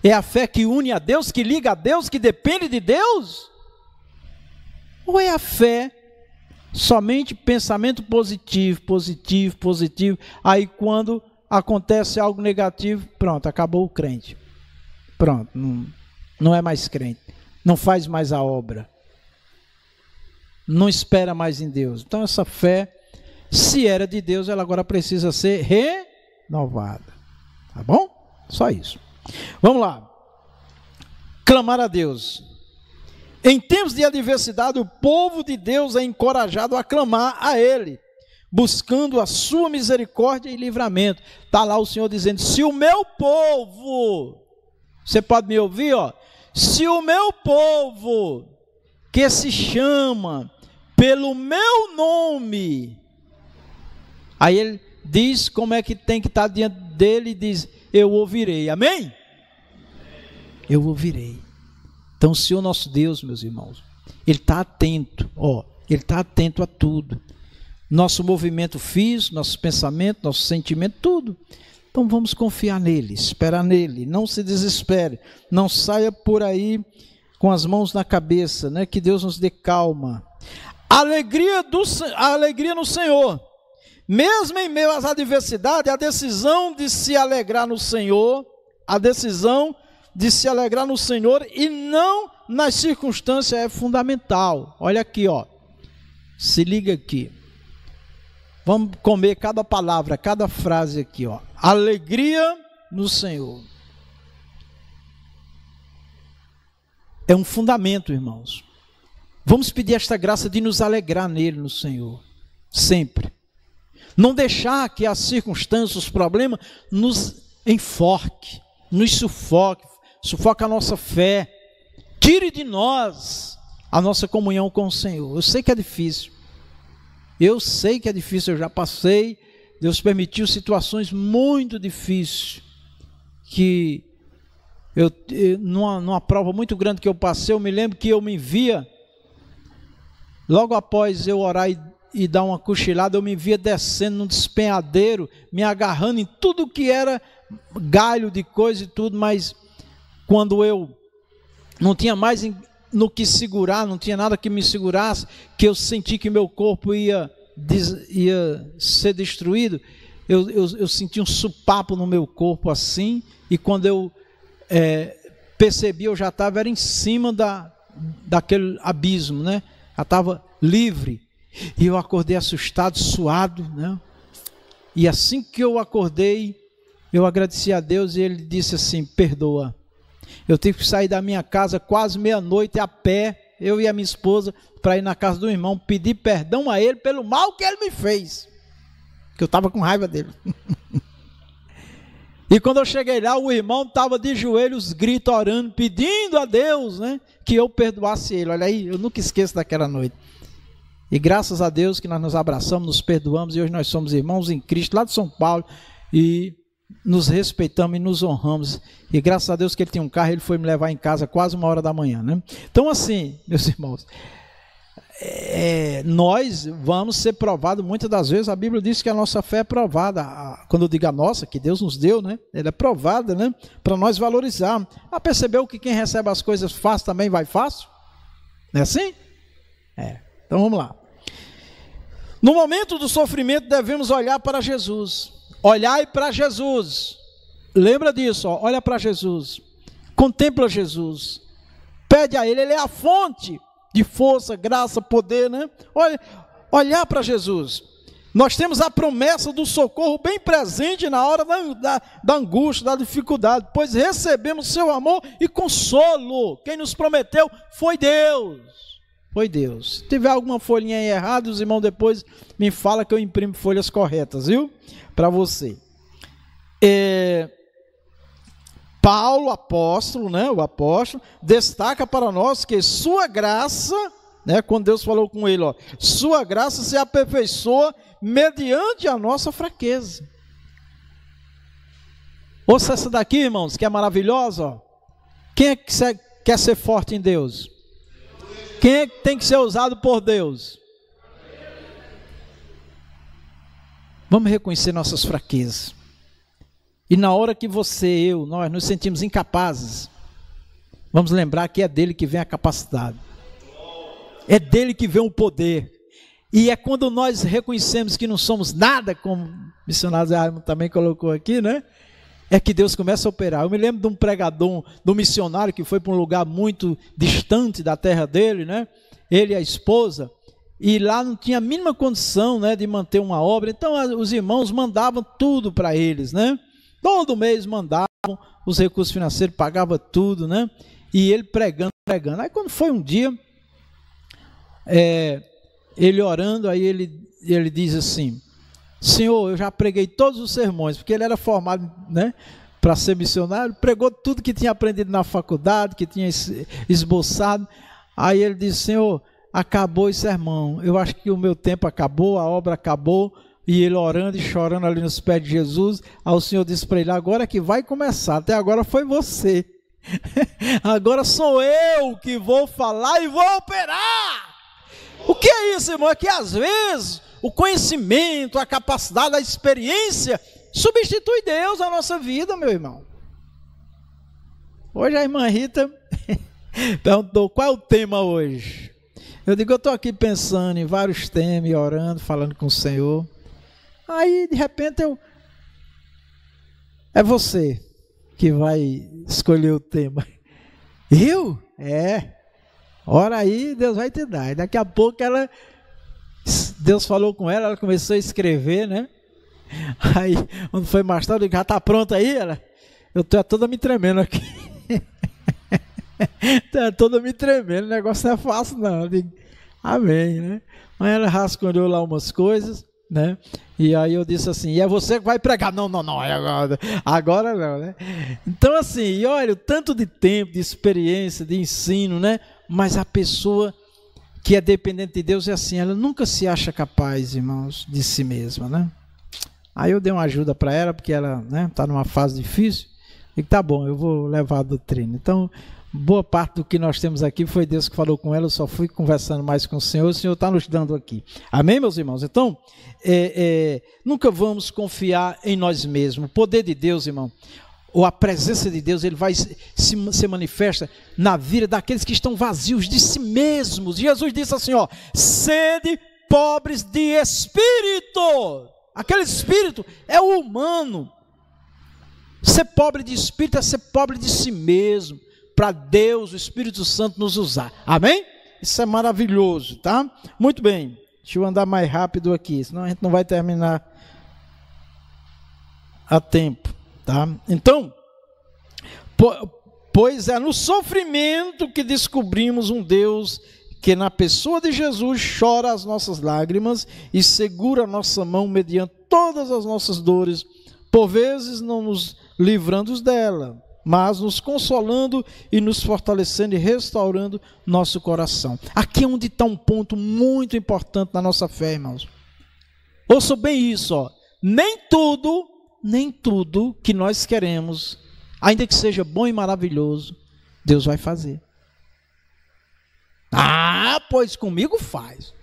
É a fé que une a Deus, que liga a Deus, que depende de Deus? Ou é a fé somente pensamento positivo, positivo, positivo, aí quando acontece algo negativo, pronto, acabou o crente. Pronto, não é mais crente, não faz mais a obra, não espera mais em Deus. Então essa fé, se era de Deus, ela agora precisa ser renovada. Tá bom? Só isso. Vamos lá. Clamar a Deus. Em tempos de adversidade, o povo de Deus é encorajado a clamar a Ele, buscando a sua misericórdia e livramento. Está lá o Senhor dizendo: se o meu povo, você pode me ouvir, ó? Se o meu povo, que se chama pelo meu nome, aí ele diz como é que tem que estar diante dele, e diz: eu ouvirei, amém? Eu ouvirei. Então o Senhor nosso Deus, meus irmãos, Ele está atento, Ele está atento a tudo. Nosso movimento físico, nossos pensamentos, nosso sentimento, tudo. Então vamos confiar nele, esperar nele, não se desespere, não saia por aí com as mãos na cabeça, né? Que Deus nos dê calma. A alegria no Senhor, mesmo em meio às adversidades, a decisão de se alegrar no Senhor, e não nas circunstâncias é fundamental. Olha aqui, se liga aqui. Vamos comer cada palavra, cada frase aqui, Alegria no Senhor. É um fundamento, irmãos. Vamos pedir esta graça de nos alegrar nele, no Senhor, sempre. Não deixar que as circunstâncias, os problemas nos enforque, nos sufoque a nossa fé, tire de nós a nossa comunhão com o Senhor. Eu sei que é difícil, eu já passei, Deus permitiu situações muito difíceis, que numa prova muito grande que eu passei, eu me lembro que eu me via, logo após eu orar e dar uma cochilada, eu me via descendo num despenhadeiro, me agarrando em tudo que era galho de coisa e tudo, mas quando eu não tinha mais no que segurar, não tinha nada que me segurasse, que eu senti que meu corpo ia ser destruído, eu senti um supapo no meu corpo assim, e quando eu percebi, eu já estava em cima daquele abismo, né? Já estava livre, e eu acordei assustado, suado, né? E assim que eu acordei, eu agradeci a Deus, e Ele disse assim: perdoa. Eu tive que sair da minha casa quase meia-noite a pé, eu e a minha esposa, para ir na casa do irmão, pedir perdão a ele pelo mal que ele me fez, que eu estava com raiva dele. E quando eu cheguei lá, o irmão estava de joelhos, grito, orando, pedindo a Deus, né, que eu perdoasse ele. Olha aí, eu nunca esqueço daquela noite. E graças a Deus que nós nos abraçamos, nos perdoamos, e hoje nós somos irmãos em Cristo, lá de São Paulo, e nos respeitamos e nos honramos, e graças a Deus que ele tinha um carro, ele foi me levar em casa quase 1h da manhã, né? Então assim, meus irmãos, nós vamos ser provados muitas das vezes. A Bíblia diz que a nossa fé é provada, quando eu digo a nossa, que Deus nos deu, né? Ela é provada, né? Para nós valorizar. Percebeu que quem recebe as coisas fácil também vai fácil? Não é assim? Então vamos lá. No momento do sofrimento devemos olhar para Jesus. Olhai para Jesus, lembra disso, olha para Jesus, contempla Jesus, pede a Ele é a fonte de força, graça, poder, né? Olhar para Jesus, Nós temos a promessa do socorro bem presente na hora da angústia, da dificuldade, pois recebemos seu amor e consolo. Quem nos prometeu foi Deus. Foi Deus. Se tiver alguma folhinha aí errada, os irmãos depois me falam que eu imprimo folhas corretas, viu? Para você. Paulo, apóstolo, né? O apóstolo, destaca para nós que sua graça, né? Quando Deus falou com ele, ó, sua graça se aperfeiçoa mediante a nossa fraqueza. Ouça essa daqui, irmãos, que é maravilhosa, ó. Quem é que quer ser forte em Deus? Quem é que tem que ser usado por Deus? Vamos reconhecer nossas fraquezas. E na hora que você, nós nos sentimos incapazes, vamos lembrar que é dele que vem a capacidade. É dele que vem o poder. E é quando nós reconhecemos que não somos nada, como o missionário Zé Raimundo também colocou aqui, né? É que Deus começa a operar. Eu me lembro de um pregador, de um missionário que foi para um lugar muito distante da terra dele, né? Ele e a esposa, e lá não tinha a mínima condição, né, de manter uma obra. Então os irmãos mandavam tudo para eles, né? Todo mês mandavam os recursos financeiros, pagava tudo, né? E ele pregando. Aí quando foi um dia, ele orando, aí ele diz assim: Senhor, eu já preguei todos os sermões, porque ele era formado, né, para ser missionário, pregou tudo que tinha aprendido na faculdade, que tinha esboçado. Aí ele disse: Senhor, acabou esse sermão, eu acho que o meu tempo acabou, a obra acabou. E ele orando e chorando ali nos pés de Jesus. Aí o Senhor disse para ele: agora que vai começar, até agora foi você, agora sou eu que vou falar e vou operar. O que é isso, irmão? É que às vezes o conhecimento, a capacidade, a experiência substitui Deus na nossa vida, meu irmão. Hoje a irmã Rita perguntou: qual é o tema hoje? Eu digo: eu estou aqui pensando em vários temas, orando, falando com o Senhor. Aí de repente é você que vai escolher o tema. Eu? Ora aí, Deus vai te dar. E daqui a pouco Deus falou com ela, ela começou a escrever, né? Aí, quando foi mais tarde, eu digo: já está pronta aí? Eu estou toda me tremendo aqui. Estou toda me tremendo, o negócio não é fácil não. Eu digo: amém, né? Mas ela rascunhou lá umas coisas, né? E aí eu disse assim: e é você que vai pregar? Não, agora não, né? Então assim, e olha, o tanto de tempo, de experiência, de ensino, né? Mas a pessoa que é dependente de Deus é assim, ela nunca se acha capaz, irmãos, de si mesma, né? Aí eu dei uma ajuda para ela, porque ela, né, está numa fase difícil, e tá bom, eu vou levar a doutrina. Então, boa parte do que nós temos aqui foi Deus que falou com ela, eu só fui conversando mais com o Senhor está nos dando aqui. Amém, meus irmãos? Então, nunca vamos confiar em nós mesmos. O poder de Deus, irmão, ou a presença de Deus, ele vai se manifesta na vida daqueles que estão vazios de si mesmos. Jesus disse assim, ó: sede pobres de espírito. Aquele espírito é o humano. Ser pobre de espírito é ser pobre de si mesmo, para Deus, o Espírito Santo, nos usar. Amém? Isso é maravilhoso, tá? Muito bem. Deixa eu andar mais rápido aqui, senão a gente não vai terminar a tempo, tá? Então, pois é no sofrimento que descobrimos um Deus que na pessoa de Jesus chora as nossas lágrimas e segura a nossa mão mediante todas as nossas dores, por vezes não nos livrando dela, mas nos consolando e nos fortalecendo e restaurando nosso coração. Aqui é onde está um ponto muito importante na nossa fé, irmãos. Ouça bem isso, ó. Nem tudo que nós queremos, ainda que seja bom e maravilhoso, Deus vai fazer. Ah, pois comigo faz.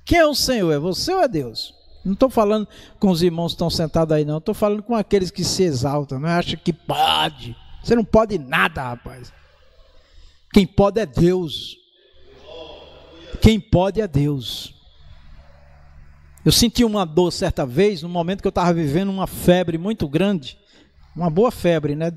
Quem é o Senhor? É você ou é Deus? Não estou falando com os irmãos que estão sentados aí, não. Estou falando com aqueles que se exaltam, não acham que pode. Você não pode nada, rapaz. Quem pode é Deus. Quem pode é Deus. Eu senti uma dor certa vez, no momento que eu estava vivendo uma febre muito grande. Uma boa febre, né?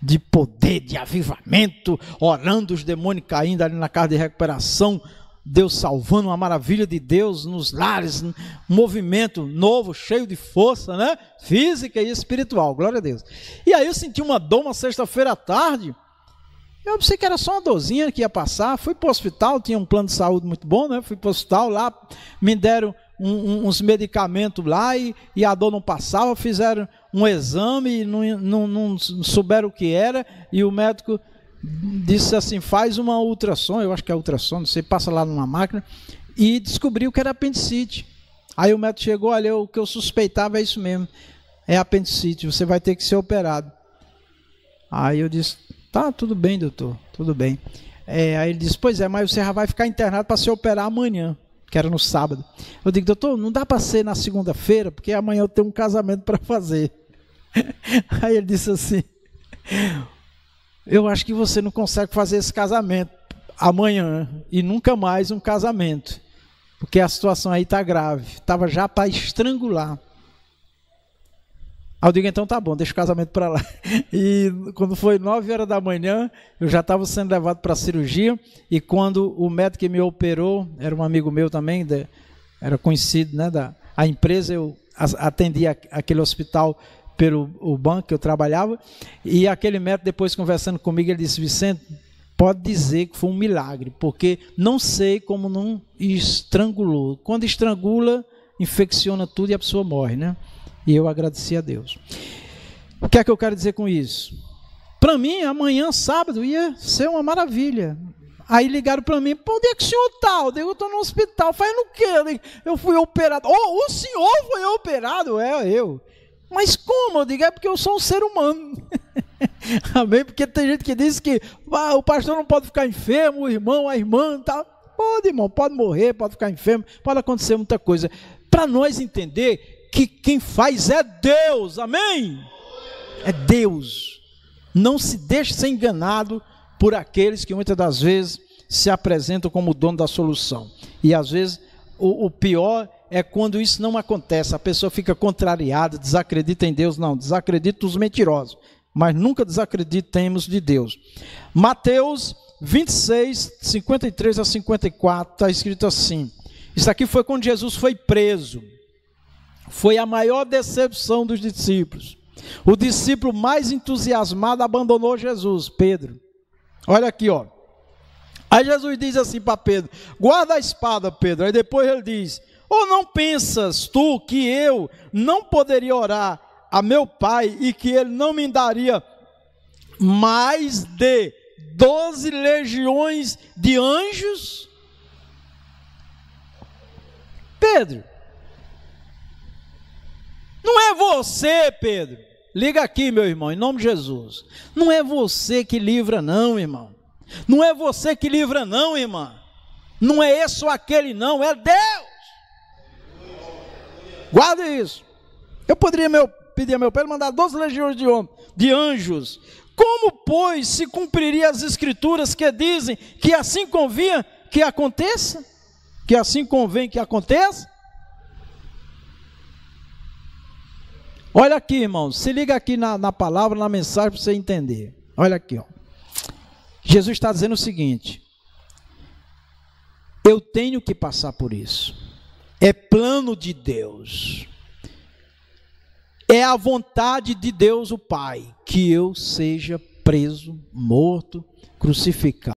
De poder, de avivamento, orando, os demônios caindo ali na casa de recuperação, Deus salvando, uma maravilha de Deus nos lares, um movimento novo, cheio de força, né? Física e espiritual, glória a Deus. E aí eu senti uma dor uma sexta-feira à tarde. Eu pensei que era só uma dorzinha que ia passar. Fui para o hospital, tinha um plano de saúde muito bom, né? Fui para o hospital, lá me deram uns medicamentos lá e a dor não passava. Fizeram um exame e não souberam o que era. E o médico disse assim, faz uma ultrassom, eu acho que é ultrassom, não sei, passa lá numa máquina. E descobriu que era apendicite. Aí o médico chegou, olha, o que eu suspeitava é isso mesmo. É apendicite, você vai ter que ser operado. Aí eu disse... Tá, tudo bem, doutor, tudo bem. Aí ele disse, pois é, mas você já vai ficar internado para se operar amanhã, que era no sábado. Eu digo, doutor, não dá para ser na segunda-feira, porque amanhã eu tenho um casamento para fazer. Aí ele disse assim, eu acho que você não consegue fazer esse casamento amanhã e nunca mais um casamento, porque a situação aí está grave, estava já para estrangular. Aí eu digo, então tá bom, deixa o casamento para lá. E quando foi 9 horas da manhã, eu já estava sendo levado para a cirurgia, e quando o médico que me operou, era um amigo meu também, era conhecido, né, a empresa, eu atendia aquele hospital pelo banco que eu trabalhava, e aquele médico, depois conversando comigo, ele disse, Vicente, pode dizer que foi um milagre, porque não sei como não estrangulou. Quando estrangula, infecciona tudo e a pessoa morre, né? E eu agradeci a Deus. O que é que eu quero dizer com isso? Para mim, amanhã, sábado, ia ser uma maravilha. Aí ligaram para mim, onde é que o senhor está? Eu digo, eu estou no hospital. Fazendo o quê? Eu fui operado. Oh, o senhor foi operado? É, eu. Mas como? Eu digo, é porque eu sou um ser humano. Amém? Porque tem gente que diz que o pastor não pode ficar enfermo, o irmão, a irmã, tá? Pode, irmão, pode morrer, pode ficar enfermo, pode acontecer muita coisa. Para nós entender que quem faz é Deus, amém? É Deus. Não se deixe ser enganado por aqueles que muitas das vezes se apresentam como o dono da solução. E às vezes o pior é quando isso não acontece, a pessoa fica contrariada, desacredita em Deus. Não, desacredita os mentirosos, mas nunca desacreditemos de Deus. Mateus 26, 53 a 54, está escrito assim, isso aqui foi quando Jesus foi preso. Foi a maior decepção dos discípulos. O discípulo mais entusiasmado abandonou Jesus, Pedro. Olha aqui, ó. Aí Jesus diz assim para Pedro, guarda a espada, Pedro. Aí depois ele diz, ou não pensas tu que eu não poderia orar a meu Pai e que ele não me daria mais de 12 legiões de anjos? Pedro, não é você, Pedro. Liga aqui, meu irmão, em nome de Jesus. Não é você que livra não, irmão. Não é você que livra não, irmã. Não é esse ou aquele não, é Deus. Guarda isso. Eu poderia pedir a meu Pai mandar 12 legiões de anjos. Como, pois, se cumpriria as escrituras que dizem que assim convinha que aconteça? Que assim convém que aconteça? Olha aqui, irmãos, se liga aqui na palavra, na mensagem, para você entender. Olha aqui, ó. Jesus está dizendo o seguinte, eu tenho que passar por isso. É plano de Deus. É a vontade de Deus o Pai, que eu seja preso, morto, crucificado.